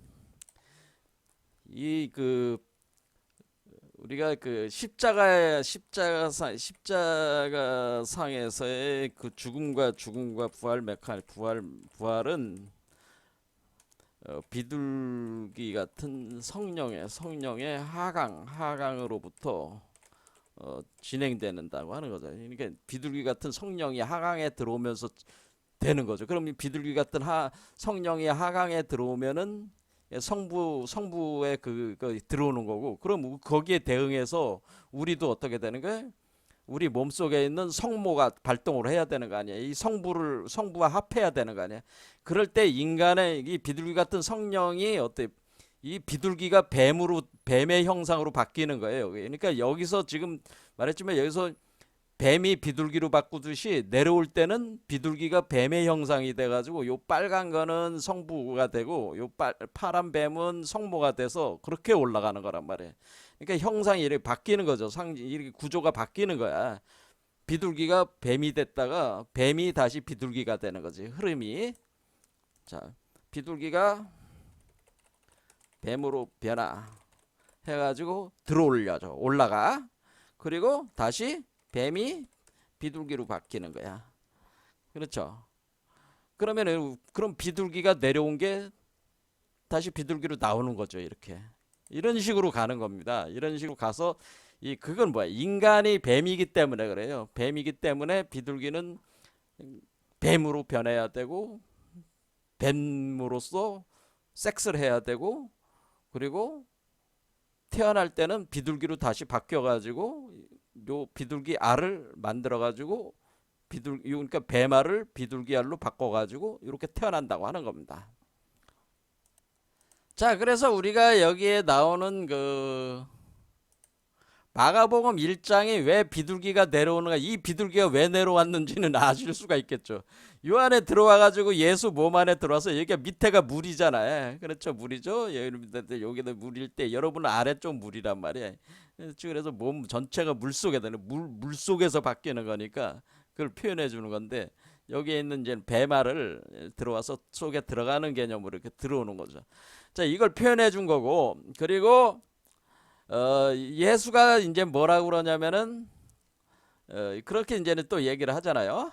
이 그 우리가 그 십자가상에서의 그 죽음과 부활은 비둘기 같은 성령의 하강으로부터 진행된다고 하는 거죠. 그러니까 비둘기 같은 성령이 하강에 들어오면서 되는 거죠. 그럼 비둘기 같은 성령이 하강에 들어오면은 성부에 들어오는 거고, 그럼 거기에 대응해서 우리도 어떻게 되는 거예요? 우리 몸속에 있는 성모가 발동을 해야 되는 거 아니야. 이 성부와 합해야 되는 거 아니야. 그럴 때 인간의 이 비둘기 같은 성령이 이 비둘기가 뱀의 형상으로 바뀌는 거예요. 그러니까 여기서 지금 말했지만 여기서 뱀이 비둘기로 바꾸듯이 내려올 때는 비둘기가 뱀의 형상이 돼가지고 요 빨간 거는 성부가 되고 요 파란 뱀은 성모가 돼서 그렇게 올라가는 거란 말이에요. 그러니까 형상이 이렇게 바뀌는 거죠. 이렇게 구조가 바뀌는 거야. 비둘기가 뱀이 됐다가 뱀이 다시 비둘기가 되는 거지. 흐름이. 자, 비둘기가 뱀으로 변화 해가지고 들어올려져. 올라가. 그리고 다시 뱀이 비둘기로 바뀌는 거야. 그렇죠. 그럼 비둘기가 내려온 게 다시 비둘기로 나오는 거죠. 이런 식으로 가는 겁니다. 이런 식으로 가서 그건 뭐야? 인간이 뱀이기 때문에 그래요. 뱀이기 때문에 비둘기는 뱀으로 변해야 되고 뱀으로서 섹스를 해야 되고 그리고 태어날 때는 비둘기로 다시 바뀌어가지고 요 비둘기 알을 만들어가지고 그러니까 뱀알을 비둘기 알로 바꿔가지고 이렇게 태어난다고 하는 겁니다. 자, 그래서 우리가 여기에 나오는 그 마가복음 1장이 왜 비둘기가 내려오는가, 이 비둘기가 왜 내려왔는지는 아실 수가 있겠죠. 요 안에 들어와가지고 예수 몸 안에 들어와서 여기가 밑에가 물이잖아요. 그렇죠, 물이죠. 여기다 물일 때 여러분은 아래쪽 물이란 말이에요. 그래서 몸 전체가 물 속에 되는 물 속에서 바뀌는 거니까 그걸 표현해 주는 건데 여기에 있는 이제 배말을 들어와서 속에 들어가는 개념으로 이렇게 들어오는 거죠. 자, 이걸 표현해 준 거고, 그리고 예수가 이제 뭐라고 그러냐면은 그렇게 이제는 또 얘기를 하잖아요.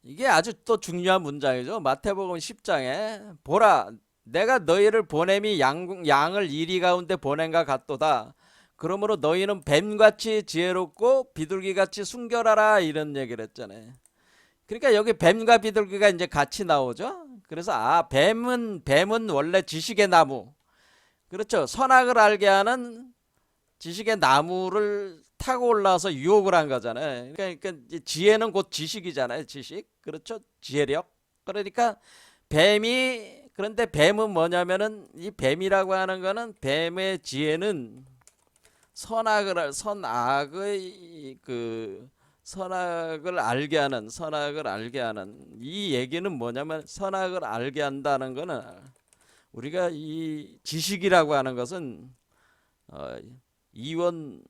이게 아주 또 중요한 문장이죠. 마태복음 10장에 보라, 내가 너희를 보냄이 양을 이리 가운데 보낸가 같도다. 그러므로 너희는 뱀같이 지혜롭고 비둘기같이 순결하라, 이런 얘기를 했잖아요. 그러니까 여기 뱀과 비둘기가 이제 같이 나오죠. 그래서 뱀은 원래 지식의 나무. 그렇죠. 선악을 알게 하는 지식의 나무를 타고 올라와서 유혹을 한 거잖아요. 그러니까 지혜는 곧 지식이잖아요. 지식. 그렇죠. 지혜력. 그러니까 그런데 뱀은 뭐냐면은, 이 뱀이라고 하는 거는, 뱀의 지혜는 선악을 알게 하는 이 얘기는 뭐냐면, 선악을 알게 한다는 거는, 우리가 이 지식이라고 하는 것은 이원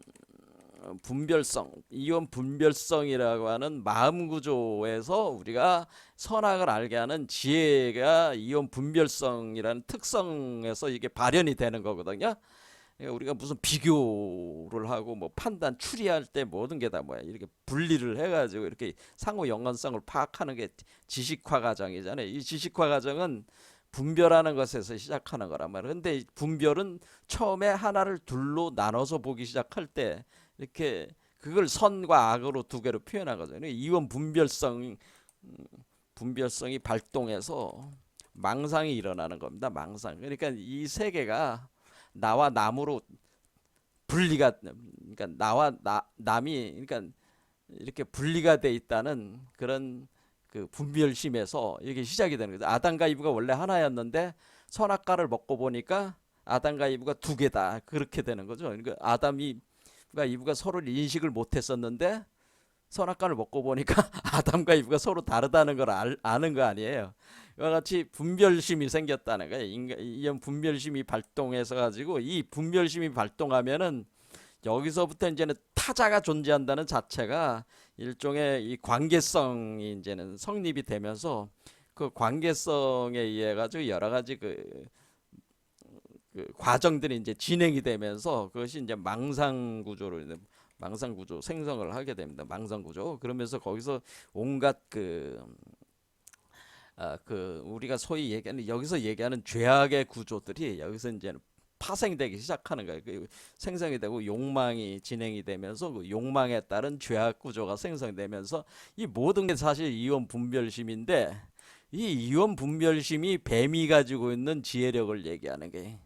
분별성이라고 하는 마음 구조에서 우리가 선악을 알게 하는 지혜가 이원 분별성이라는 특성에서 이게 발현이 되는 거거든요. 그러니까 우리가 무슨 비교를 하고 뭐 판단, 추리할 때 모든 게 다 뭐야, 이렇게 분리를 해가지고 이렇게 상호 연관성을 파악하는 게 지식화 과정이잖아요. 이 지식화 과정은 분별하는 것에서 시작하는 거란 말이에요. 근데 분별은 처음에 하나를 둘로 나눠서 보기 시작할 때 이렇게 그걸 선과 악으로 두 개로 표현한 거잖아요. 이원 분별성이 발동해서 망상이 일어나는 겁니다. 망상. 그러니까 이 세계가 나와 남으로 분리가, 그러니까 남이, 그러니까 이렇게 분리가 돼 있다는 그런 그 분별심에서 이게 시작이 되는 거죠. 아담과 이브가 원래 하나였는데 선악과를 먹고 보니까 아담과 이브가 두 개다, 그렇게 되는 거죠. 그러니까 아담과 이브가 서로를 인식을 못했었는데 선악과를 먹고 보니까 아담과 이브가 서로 다르다는 걸 아는 거 아니에요. 이와 같이 분별심이 생겼다는 거예요. 이런 분별심이 발동해서 가지고, 이 분별심이 발동하면은 여기서부터 이제는 타자가 존재한다는 자체가 일종의 이 관계성이 이제는 성립이 되면서, 그 관계성에 의해 가지고 여러 가지 그 과정들이 이제 진행이 되면서, 그것이 이제 망상 구조 생성을 하게 됩니다. 망상 구조. 그러면서 거기서 온갖 우리가 소위 여기서 얘기하는 죄악의 구조들이 여기서 이제 파생되기 시작하는 거예요. 생성이 되고 욕망이 진행이 되면서 그 욕망에 따른 죄악 구조가 생성되면서, 이 모든 게 사실 이원 분별심인데, 이 이원 분별심이 뱀이 가지고 있는 지혜력을 얘기하는 거예요.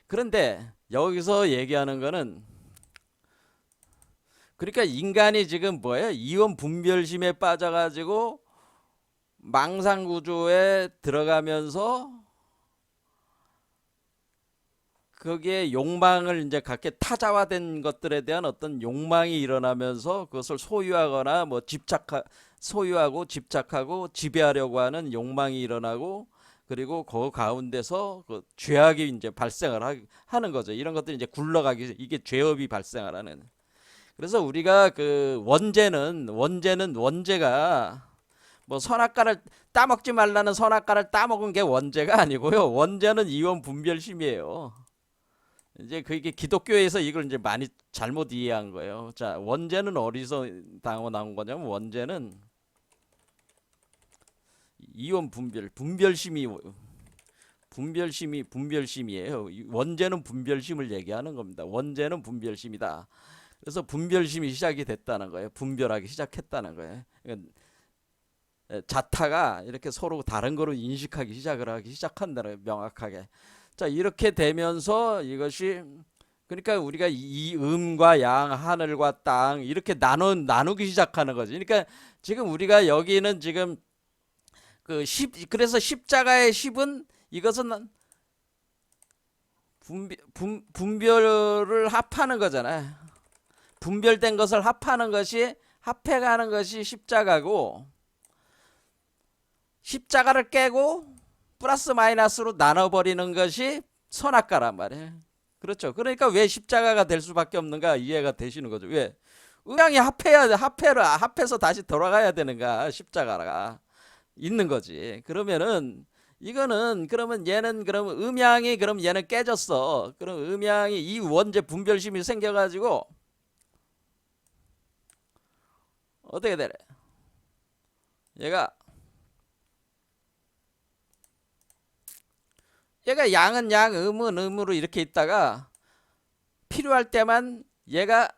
그런데 여기서 얘기하는 거는, 그러니까 인간이 지금 뭐예요? 이원 분별심에 빠져가지고 망상 구조에 들어가면서 거기에 욕망을 이제 갖게, 타자화된 것들에 대한 어떤 욕망이 일어나면서 그것을 소유하거나 뭐 소유하고 집착하고 지배하려고 하는 욕망이 일어나고, 그리고 그 가운데서 그 죄악이 이제 발생을 하는 거죠. 이런 것들이 이제 굴러가기, 이게 죄업이 발생을 하는. 그래서 우리가 그 원죄가 뭐 선악과를 따먹지 말라는 선악과를 따먹은 게 원죄가 아니고요. 원죄는 이원 분별심이에요. 이제 그게 기독교에서 이걸 이제 많이 잘못 이해한 거예요. 자, 원죄는 어디서 나온 거냐면, 원죄는 이원 분별심이에요. 원죄는 분별심을 얘기하는 겁니다. 원죄는 분별심이다. 그래서 분별심이 시작이 됐다는 거예요. 분별하기 시작했다는 거예요. 그러니까 자타가 이렇게 서로 다른 거로 인식하기 시작한다는 거예요. 명확하게. 자, 이렇게 되면서 이것이, 그러니까 우리가 이 음과 양, 하늘과 땅 이렇게 나누기 시작하는 거지. 그러니까 지금 우리가 여기는 지금 그래서 십자가의 십은, 이것은 분별을 합하는 거잖아요. 분별된 것을 합해가는 것이 십자가고, 십자가를 깨고 플러스 마이너스로 나눠버리는 것이 선악과란 말이에요. 그렇죠. 그러니까 왜 십자가가 될 수밖에 없는가 이해가 되시는 거죠. 왜? 음양이 합해야 돼. 합해서 다시 돌아가야 되는가? 십자가가 있는 거지. 그러면은 이거는 그러면 얘는 그럼 음양이 그럼 얘는 깨졌어. 그럼 음양이 이 원죄 분별심이 생겨가지고 어떻게 되래? 얘가 양은 양, 음은 음으로 이렇게 있다가 필요할 때만 얘가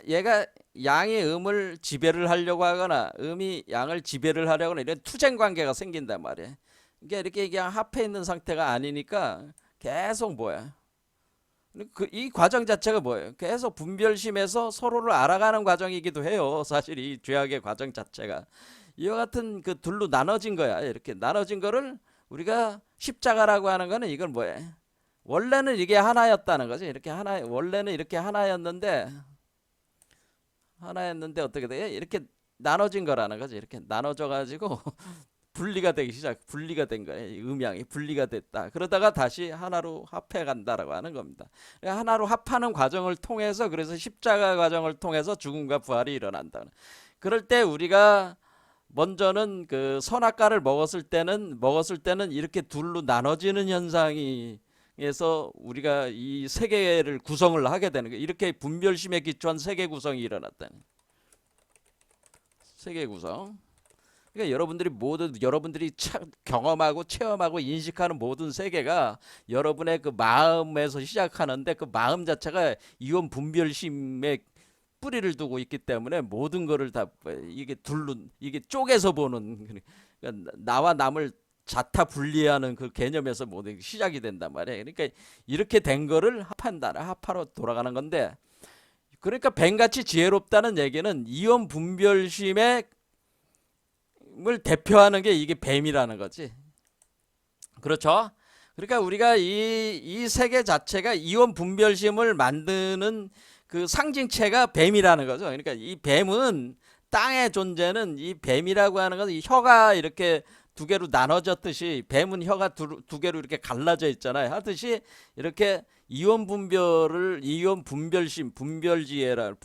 양이 음을 지배를 하려고 하거나 음이 양을 지배를 하려고 하거나 이런 투쟁 관계가 생긴단 말이야. 그러니까 이렇게 그냥 합해 있는 상태가 아니니까 계속 뭐야? 이 과정 자체가 뭐예요? 계속 분별심에서 서로를 알아가는 과정이기도 해요. 사실 이 죄악의 과정 자체가 이와 같은 그 둘로 나눠진 거야. 이렇게 나눠진 거를 우리가 십자가라고 하는 거는 이걸 뭐예요? 원래는 이게 하나였다는 거지. 이렇게 하나 원래는 이렇게 하나였는데 어떻게 돼? 이렇게 나눠진 거라는 거지. 이렇게 나눠져 가지고 분리가 된 거예요. 음양이 분리가 됐다. 그러다가 다시 하나로 합해 간다라고 하는 겁니다. 하나로 합하는 과정을 통해서 그래서 십자가 과정을 통해서 죽음과 부활이 일어난다. 그럴 때 우리가 먼저는 그 선악과를 먹었을 때는 이렇게 둘로 나눠지는 현상이 에서 우리가 이 세계를 구성을 하게 되는 거예요. 이렇게 분별심에 기초한 세계 구성이 일어났다는 세계 구성. 그러니까 여러분들이 경험하고 체험하고 인식하는 모든 세계가 여러분의 그 마음에서 시작하는데 그 마음 자체가 이원 분별심의 뿌리를 두고 있기 때문에 모든 거를 다 이게 쪼개서 보는 그러니까 나와 남을 자타 분리하는 그 개념에서 모든 게 시작이 된단 말이에요. 그러니까 이렇게 된 거를 합하로 돌아가는 건데 그러니까 뱀같이 지혜롭다는 얘기는 이원 분별심의 을 대표하는 게 이게 뱀이라는 거지. 그렇죠? 그러니까 우리가 이 세계 자체가 이원 분별심을 만드는 그 상징체가 뱀이라는 거죠. 그러니까 이 뱀은 땅의 존재는 이 뱀이라고 하는 것은 이 혀가 이렇게 두 개로 나눠졌듯이 뱀은 혀가 두 개로 이렇게 갈라져 있잖아요. 하듯이 이렇게 이원 분별심, 분별지혜를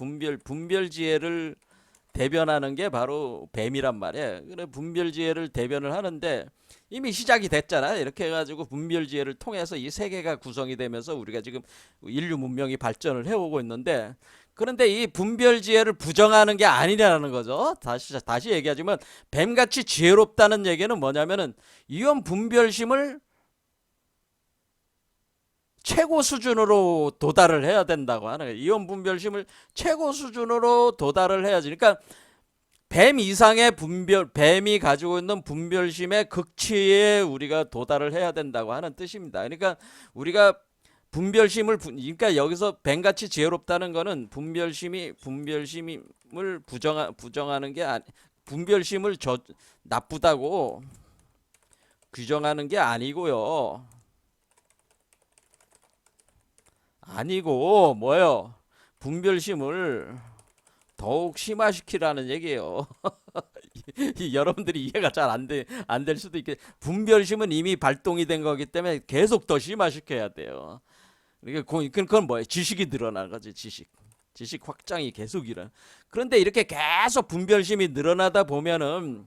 대변하는 게 바로 뱀이란 말이에요. 그래 분별지혜를 대변을 하는데 이미 시작이 됐잖아요. 이렇게 해가지고 분별지혜를 통해서 이 세계가 구성이 되면서 우리가 지금 인류 문명이 발전을 해오고 있는데 그런데 이 분별지혜를 부정하는 게 아니라는 거죠. 다시 얘기하지만 뱀같이 지혜롭다는 얘기는 뭐냐면은 이런 분별심을 최고 수준으로 도달을 해야 된다고 하는 거예요. 이온 분별심을 최고 수준으로 도달을 해야지. 그러니까 뱀이 가지고 있는 분별심의 극치에 우리가 도달을 해야 된다고 하는 뜻입니다. 그러니까 우리가 그러니까 여기서 뱀같이 지혜롭다는 거는 분별심을 부정하는 게 분별심을 나쁘다고 규정하는 게 아니고요. 아니고 뭐요? 분별심을 더욱 심화시키라는 얘기예요. 여러분들이 이해가 잘 안 될 수도 있겠. 분별심은 이미 발동이 된 거기 때문에 계속 더 심화시켜야 돼요. 그건 뭐예요? 지식이 늘어나는 거지. 지식 확장이 계속 일어나. 그런데 이렇게 계속 분별심이 늘어나다 보면은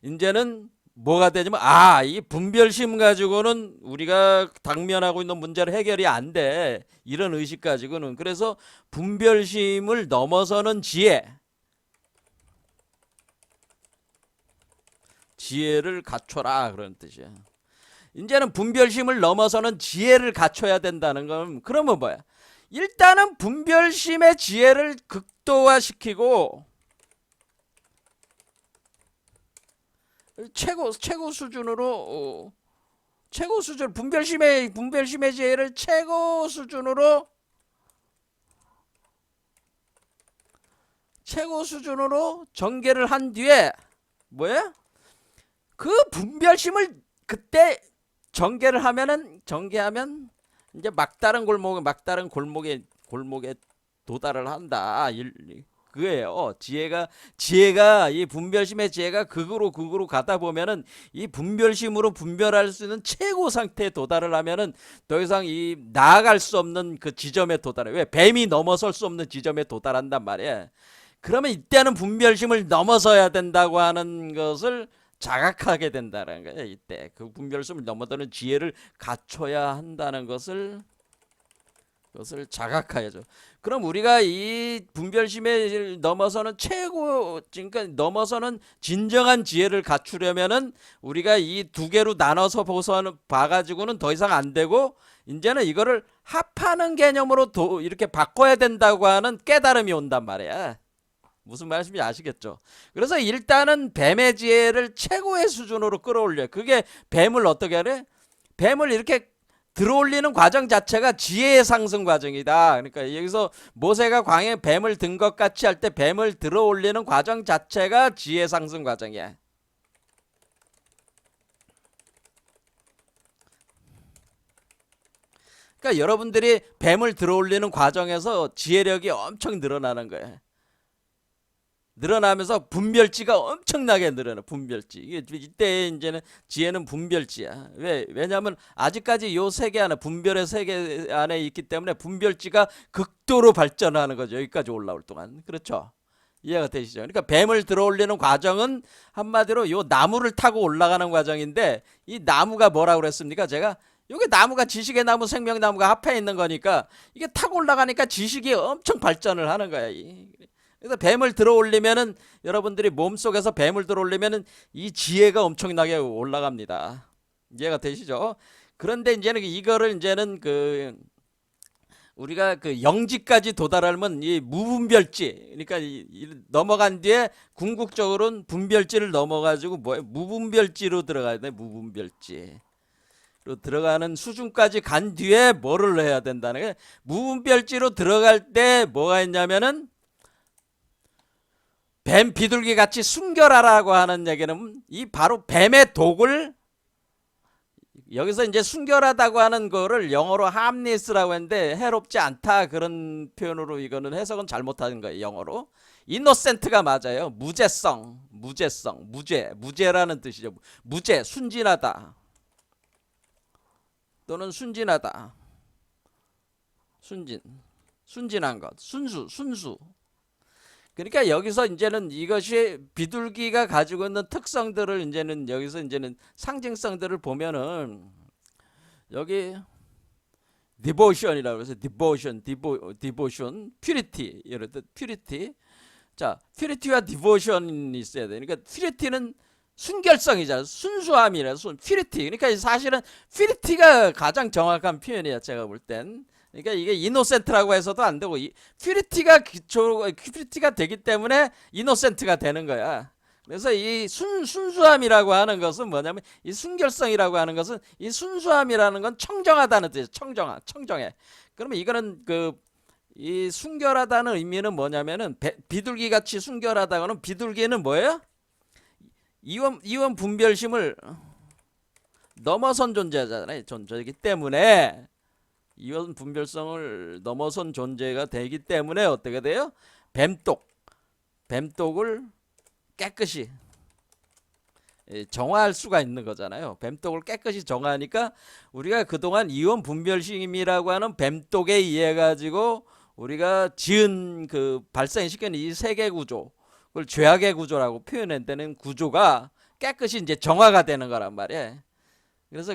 이제는 뭐가 되냐면 이 분별심 가지고는 우리가 당면하고 있는 문제를 해결이 안 돼. 이런 의식 가지고는. 그래서 분별심을 넘어서는 지혜를 갖춰라 그런 뜻이야. 이제는 분별심을 넘어서는 지혜를 갖춰야 된다는 건 그러면 뭐야? 일단은 분별심의 지혜를 극도화시키고 최고 수준으로 분별심의 지혜를 최고 수준으로 전개를 한 뒤에 뭐야? 그 분별심을 그때 전개하면 이제 막다른 골목에 도달을 한다. 그거예요. 지혜가 이 분별심의 지혜가 극으로 가다 보면은 이 분별심으로 분별할 수 있는 최고 상태에 도달을 하면은 더 이상 이 나아갈 수 없는 그 지점에 도달해. 왜? 뱀이 넘어설 수 없는 지점에 도달한단 말이야. 그러면 이때는 분별심을 넘어서야 된다고 하는 것을 자각하게 된다는 거예요. 이때 그 분별심을 넘어서는 지혜를 갖춰야 한다는 것을 자각해야죠. 그럼 우리가 이 분별심에 넘어서는 그러니까 넘어서는 진정한 지혜를 갖추려면은 우리가 이 두 개로 나눠서 봐가지고는 더 이상 안 되고, 이제는 이거를 합하는 개념으로 이렇게 바꿔야 된다고 하는 깨달음이 온단 말이야. 무슨 말씀인지 아시겠죠? 그래서 일단은 뱀의 지혜를 최고의 수준으로 끌어올려. 그게 뱀을 어떻게 하래? 뱀을 이렇게 들어올리는 과정 자체가 지혜의 상승 과정이다. 그러니까 여기서 모세가 광야에 뱀을 든 것 같이 할 때 뱀을 들어올리는 과정 자체가 지혜 상승 과정이야. 그러니까 여러분들이 뱀을 들어올리는 과정에서 지혜력이 엄청 늘어나는 거예요. 늘어나면서 분별지가 엄청나게 늘어나. 분별지. 이때 이제는 지혜는 분별지야. 왜냐하면 아직까지 요 세계 안에, 분별의 세계 안에 있기 때문에 분별지가 극도로 발전하는 거죠. 여기까지 올라올 동안. 그렇죠? 이해가 되시죠? 그러니까 뱀을 들어올리는 과정은 한마디로 요 나무를 타고 올라가는 과정인데, 이 나무가 뭐라고 그랬습니까? 제가 요게 나무가 지식의 나무, 생명나무가 합해 있는 거니까 이게 타고 올라가니까 지식이 엄청 발전을 하는 거야. 그래서 뱀을 들어올리면은, 여러분들이 몸속에서 뱀을 들어올리면은 이 지혜가 엄청나게 올라갑니다. 이해가 되시죠? 그런데 이제는 이거를 이제는 우리가 영지까지 도달하면 이 무분별지, 그러니까 넘어간 뒤에 궁극적으로는 분별지를 넘어가지고 무분별지로 들어가야 돼. 무분별지로 들어가는 수준까지 간 뒤에 뭐를 해야 된다는 거예요. 무분별지로 들어갈 때 뭐가 있냐면은 뱀 비둘기 같이 순결하라고 하는 얘기는 이 바로 뱀의 독을, 여기서 이제 순결하다고 하는 거를 영어로 harmless라고 했는데 해롭지 않다 그런 표현으로 이거는 해석은 잘못하는 거예요. 영어로 innocent가 맞아요. 무죄라는 뜻이죠. 무죄, 순진하다 또는 순진하다, 순진한 것, 순수. 그러니까 여기서 이제는 이것이 비둘기가 가지고 있는 특성들을 이제는 여기서 이제는 상징성들을 보면은, 여기 devotion이라고 해서 devotion, purity, 예를 들어 purity. 자, purity와 devotion이 있어야 돼. 그러니까 purity는 순결성이잖아. 순수함이라 purity. 그러니까 사실은 purity가 가장 정확한 표현이야, 제가 볼 땐. 그러니까 이게 이노센트라고 해서도 안 되고, 퓨리티가 되기 때문에 이노센트가 되는 거야. 그래서 이 순수함이라고 하는 것은 뭐냐면, 이 순결성이라고 하는 것은, 이 순수함이라는 건 청정하다는 뜻이에요. 청정해. 그러면 이거는 이 순결하다는 의미는 뭐냐면은, 비둘기 같이 순결하다고는, 비둘기는 뭐예요? 이원 분별심을 넘어선 존재잖아요. 존재이기 때문에, 이원 분별성을 넘어선 존재가 되기 때문에 어떻게 돼요? 뱀독을 깨끗이 정화할 수가 있는 거잖아요. 뱀독을 깨끗이 정화하니까 우리가 그동안 이원 분별심이라고 하는 뱀독에 의해 가지고 우리가 지은 발생시킨 이 세계 구조, 그걸 죄악의 구조라고 표현했다는 구조가 깨끗이 이제 정화가 되는 거란 말이에요. 그래서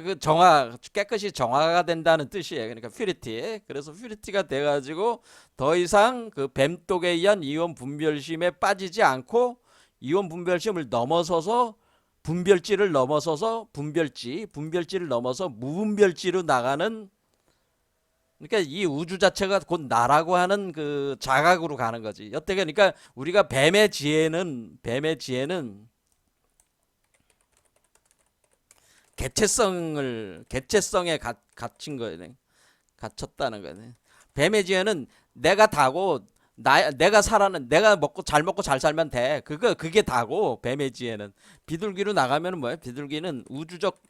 깨끗이 정화가 된다는 뜻이에요. 그러니까 퓨리티. 그래서 퓨리티가 돼가지고 더 이상 뱀독에 의한 이원 분별심에 빠지지 않고, 이원 분별심을 넘어서서 분별지를 넘어서 무분별지로 나가는, 그러니까 이 우주 자체가 곧 나라고 하는 자각으로 가는 거지. 어떻게, 그러니까 우리가 뱀의 지혜는 개체성에 갇힌 거예요. 갇혔다는 거예요. 뱀의 지혜는 내가 다고, 내가 잘 먹고 잘 살면 돼. 그게 다고, 뱀의 지혜는. 비둘기로 나가면 뭐예요? 비둘기는 우주적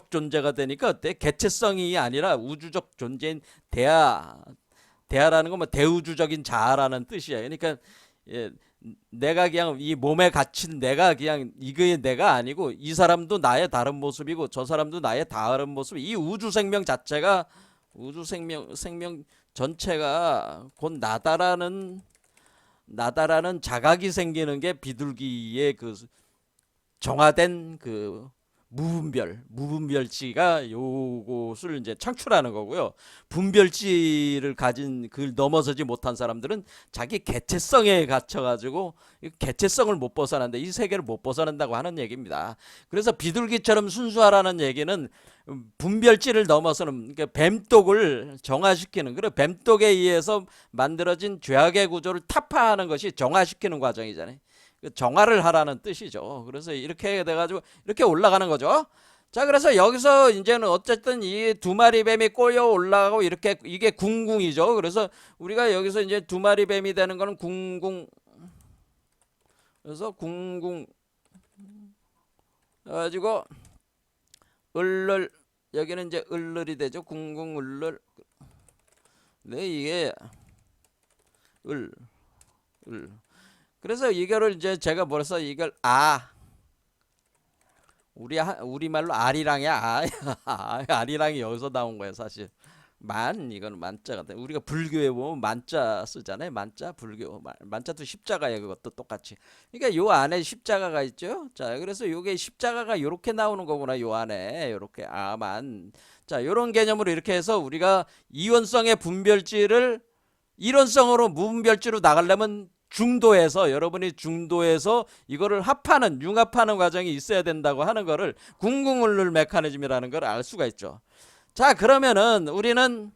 존재가 되니까 어때? 개체성이 아니라 우주적 존재인 대하라는 건 대우주적인 자아라는 뜻이에요. 그러니까 내가 그냥 이 몸에 갇힌 내가 그냥 이게 내가 아니고, 이 사람도 나의 다른 모습이고 저 사람도 나의 다른 모습. 이 우주 생명 자체가, 생명 전체가 곧 나다라는 자각이 생기는 게 비둘기의 그 정화된 그 무분별치가 요것을 이제 창출하는 거고요. 분별치를 가진 그 넘어서지 못한 사람들은 자기 개체성에 갇혀가지고 개체성을 못 벗어난다. 이 세계를 못 벗어난다고 하는 얘기입니다. 그래서 비둘기처럼 순수하라는 얘기는 분별치를 넘어서는 그러니까 뱀독을 정화시키는 그리고 뱀독에 의해서 만들어진 죄악의 구조를 타파하는 것이 정화시키는 과정이잖아요. 정화를 하라는 뜻이죠. 그래서 이렇게 돼가지고 이렇게 올라가는 거죠. 자, 그래서 여기서 이제는 어쨌든 이 두 마리 뱀이 꼬여 올라가고 이렇게 이게 궁궁이죠. 그래서 우리가 여기서 이제 두 마리 뱀이 되는 거는 궁궁. 그래서 궁궁 가지고 을를 여기는 이제 을을이 되죠. 궁궁 을을. 네, 이게 을. 그래서 이거를 이제 제가 뭐래서 이걸 우리말로 아리랑이야. 아리랑이 여기서 나온 거예요, 사실. 이거는 만자가 돼. 우리가 불교에 보면 만자 쓰잖아요. 만자 불교. 만자도 십자가예요. 그것도 똑같이. 그러니까 요 안에 십자가가 있죠. 자, 그래서 요게 십자가가 요렇게 나오는 거구나. 요 안에 요렇게 자, 요런 개념으로 이렇게 해서 우리가 이원성의 분별지를 이론성으로 무분별지로 나가려면 여러분이 중도에서 이거를 융합하는 과정이 있어야 된다고 하는 거를 궁궁을룰 메커니즘이라는 걸 알 수가 있죠. 자, 그러면은 우리는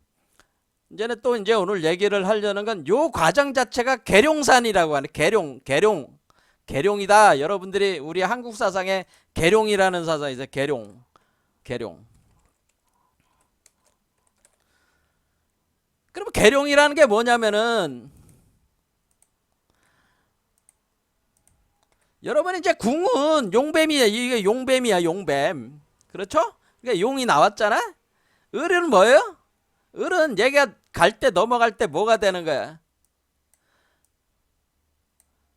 이제는 또 이제 오늘 얘기를 하려는 건 요 과정 자체가 계룡산이라고 하는 계룡이다. 여러분들이 우리 한국 사상에 계룡이라는 사상이죠. 계룡. 그럼 계룡이라는 게 뭐냐면은 여러분 이제 궁은 용뱀이야. 이게 용뱀이야. 용뱀. 그렇죠? 그러니까 용이 나왔잖아. 을은 뭐예요? 을은 얘가 넘어갈 때 뭐가 되는 거야?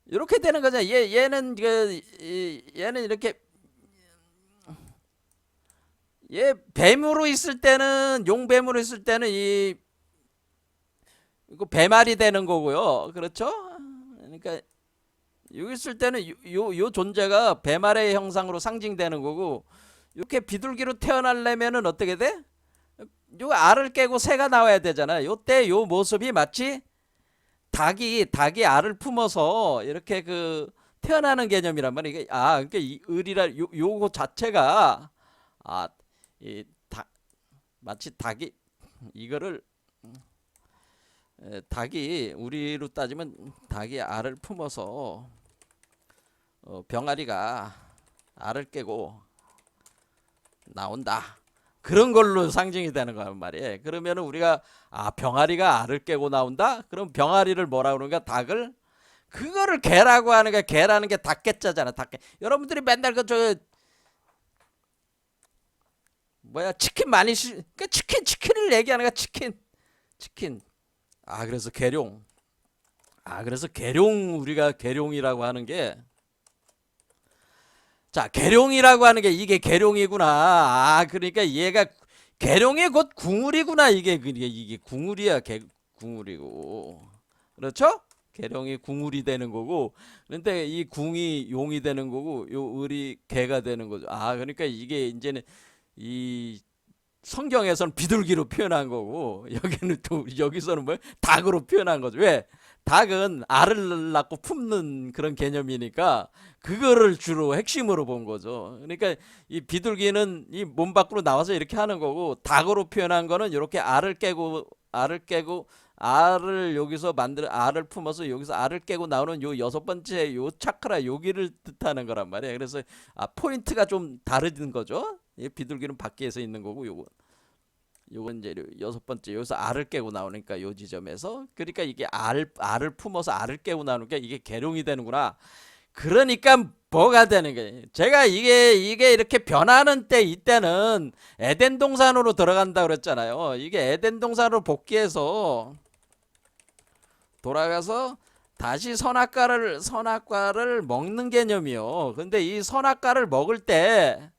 이렇게 되는 거잖아. 얘는 이렇게 얘 뱀으로 있을 때는 용뱀으로 있을 때는 이거 배말이 되는 거고요. 그렇죠? 그러니까 여기 있을 때는 요 존재가 배말의 형상으로 상징되는 거고 이렇게 비둘기로 태어나려면은 어떻게 돼? 요 알을 깨고 새가 나와야 되잖아. 요때 요 모습이 마치 닭이 알을 품어서 이렇게 그 태어나는 개념이란 말이야. 이게 그러니까 이 을이라 요거 자체가 마치 닭이 이거를 닭이 우리로 따지면 닭이 알을 품어서 병아리가 알을 깨고 나온다. 그런 걸로 상징이 되는 거란 말이에요. 그러면 우리가 병아리가 알을 깨고 나온다? 그럼 병아리를 뭐라 그러는가? 닭을 그거를 개라고 하는 게 개라는 게 닭개자잖아. 닭개. 여러분들이 맨날 치킨 많이 그러니까 치킨을 얘기하는 거야. 치킨. 그래서 계룡. 그래서 우리가 계룡이라고 하는 게 자, 계룡이라고 하는 게 이게 계룡이구나. 그러니까 얘가 계룡이 곧 궁울이구나. 이게 궁울이야. 궁울이고. 그렇죠? 계룡이 궁울이 되는 거고. 그런데 이 궁이 용이 되는 거고 요 을이 개가 되는 거죠. 그러니까 이게 이제는 이 성경에서는 비둘기로 표현한 거고 여기서는 뭐예요? 닭으로 표현한 거죠. 왜? 닭은 알을 낳고 품는 그런 개념이니까 그거를 주로 핵심으로 본 거죠. 그러니까 이 비둘기는 이 몸 밖으로 나와서 이렇게 하는 거고 닭으로 표현한 거는 이렇게 알을 깨고 알을 여기서 알을 품어서 여기서 알을 깨고 나오는 요 여섯 번째 요 차크라 여기를 뜻하는 거란 말이에요. 그래서 포인트가 좀 다른 거죠. 비둘기는 밖에서 있는 거고 요건 이제 여섯 번째 여기서 알을 깨고 나오니까 요 지점에서 그러니까 이게 알을 품어서 알을 깨고 나오니까 이게 계룡이 되는구나. 그러니까 뭐가 되는 거예요? 제가 이게 이렇게 변하는 이때는 에덴 동산으로 들어간다 그랬잖아요. 이게 에덴 동산으로 복귀해서 돌아가서 다시 선악과를 먹는 개념이요. 근데 이 선악과를 먹을 때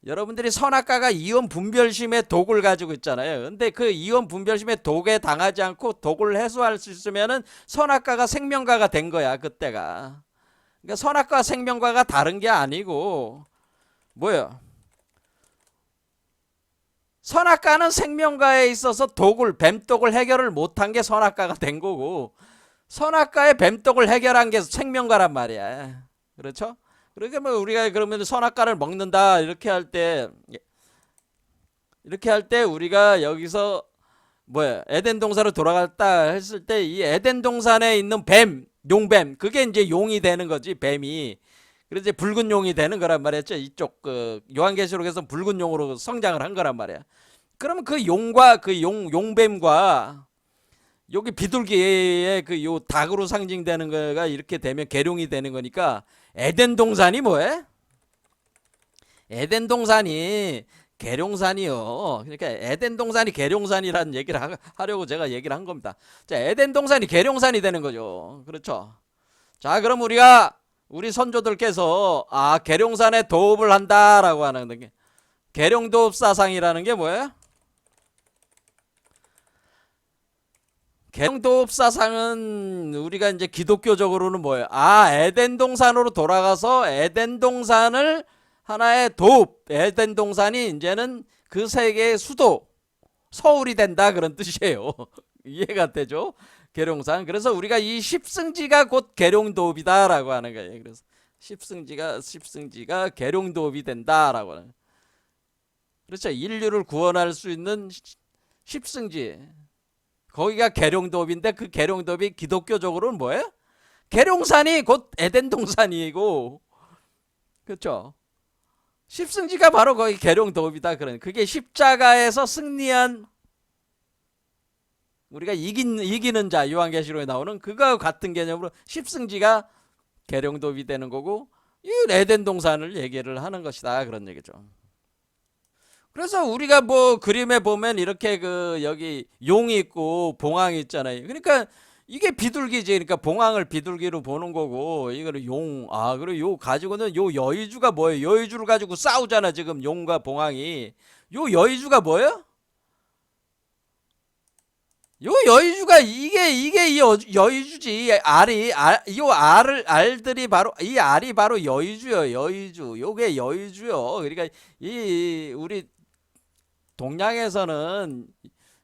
여러분들이 선악과가 이온 분별심의 독을 가지고 있잖아요. 근데 그 이온 분별심의 독에 당하지 않고 독을 해소할 수 있으면은 선악과가 생명과가 된 거야, 그때가. 그러니까 선악과 생명과가 다른 게 아니고 뭐예요? 선악과는 생명과에 있어서 독을 뱀독을 해결을 못한 게 선악과가 된 거고 선악과의 뱀독을 해결한 게 생명과란 말이야. 그렇죠? 그러니까 뭐 우리가 그러면 선악과를 먹는다 이렇게 할 때 우리가 여기서 뭐야 에덴 동산으로 돌아갔다 했을 때 이 에덴 동산에 있는 뱀, 용뱀 그게 이제 용이 되는 거지 뱀이. 그래서 이제 붉은 용이 되는 거란 말이었죠. 이쪽 그 요한계시록에서 붉은 용으로 성장을 한 거란 말이야. 그러면 그 용과 그 용뱀과 여기 비둘기의 그 요 닭으로 상징되는 거가 이렇게 되면 계룡이 되는 거니까 에덴 동산이 뭐해? 에덴 동산이 계룡산이요. 그러니까 에덴 동산이 계룡산이라는 얘기를 하려고 제가 얘기를 한 겁니다. 자, 에덴 동산이 계룡산이 되는 거죠. 그렇죠? 자, 그럼 우리 선조들께서 계룡산에 도읍을 한다라고 하는 게 계룡도읍 사상이라는 게 뭐예요? 계룡도읍 사상은 우리가 이제 기독교적으로는 뭐예요? 에덴 동산으로 돌아가서 에덴 동산을 하나의 도읍, 에덴 동산이 이제는 그 세계의 수도, 서울이 된다 그런 뜻이에요. 이해가 되죠? 계룡산. 그래서 우리가 이 십승지가 곧 계룡도읍이다라고 하는 거예요. 그래서 십승지가 계룡도읍이 된다라고 하는. 그렇죠? 인류를 구원할 수 있는 십승지. 거기가 계룡도읍인데 그 계룡도읍이 기독교적으로는 뭐예요? 계룡산이 곧 에덴 동산이고, 그렇죠? 십승지가 바로 거기 계룡도읍이다. 그런 그게 십자가에서 승리한 우리가 이기는 자 요한계시록에 나오는 그거 같은 개념으로 십승지가 계룡도읍이 되는 거고 이 에덴 동산을 얘기를 하는 것이다 그런 얘기죠. 그래서 우리가 뭐 그림에 보면 이렇게 그 여기 용이 있고 봉황이 있잖아요. 그러니까 이게 비둘기지. 그러니까 봉황을 비둘기로 보는 거고 이거를 그리고 요 가지고는 요 여의주가 뭐예요? 여의주를 가지고 싸우잖아 지금 용과 봉황이. 요 여의주가 뭐예요? 요 여의주가 이게 이 여의주지. 알들이 바로 이 알이 바로 여의주요. 여의주. 요게 여의주요. 그러니까 이 우리 동양에서는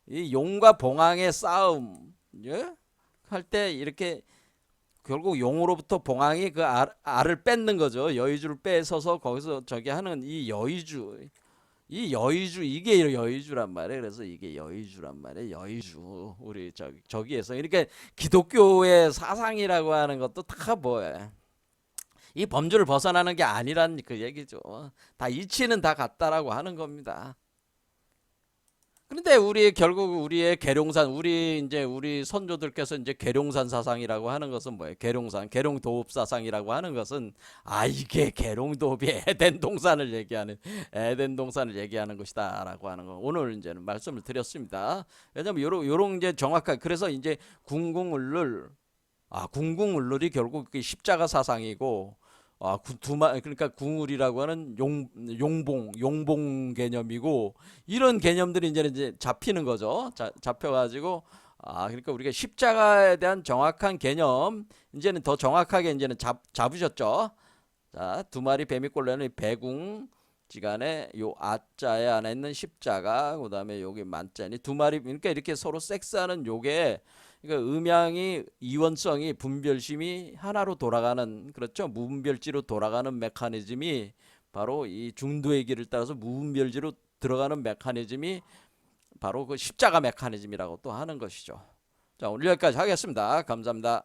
이 용과 봉황의 싸움, 예? 할 때 이렇게 결국 용으로부터 봉황이 그 알을 뺏는 거죠. 여의주를 뺏어서 거기서 저기 하는 이 여의주. 이게 여의주란 말이에요. 그래서 이게 여의주란 말이에요. 여의주. 우리 저기에서 이렇게 기독교의 사상이라고 하는 것도 다 뭐예요? 이 범주를 벗어나는 게 아니란 그 얘기죠. 다 이치는 다 같다라고 하는 겁니다. 그런데 결국 우리의 계룡산 우리 선조들께서 이제 계룡산 사상이라고 하는 것은 뭐예요? 계룡도읍 사상이라고 하는 것은 이게 계룡도읍이 에덴 동산을 얘기하는 것이다라고 하는 거 오늘 이제는 말씀을 드렸습니다. 왜냐면 요런 이제 정확하게 그래서 이제 궁궁울룰이 결국 십자가 사상이고 그러니까 궁울이라고 하는 용봉 개념이고 이런 개념들이 이제 잡히는 거죠. 잡혀가지고 그러니까 우리가 십자가에 대한 정확한 개념 이제는 더 정확하게 이제는 잡으셨죠. 자, 두 마리 뱀이 꼴려는 배궁지간에 요 아자에 안에 있는 십자가 그다음에 여기 만자니 두 마리 그러니까 이렇게 서로 섹스하는 요게 그러니까 음양이 이원성이 분별심이 하나로 돌아가는 그렇죠. 무분별지로 돌아가는 메커니즘이 바로 이 중도의 길을 따라서 무분별지로 들어가는 메커니즘이 바로 그 십자가 메커니즘이라고 또 하는 것이죠. 자, 오늘 여기까지 하겠습니다. 감사합니다.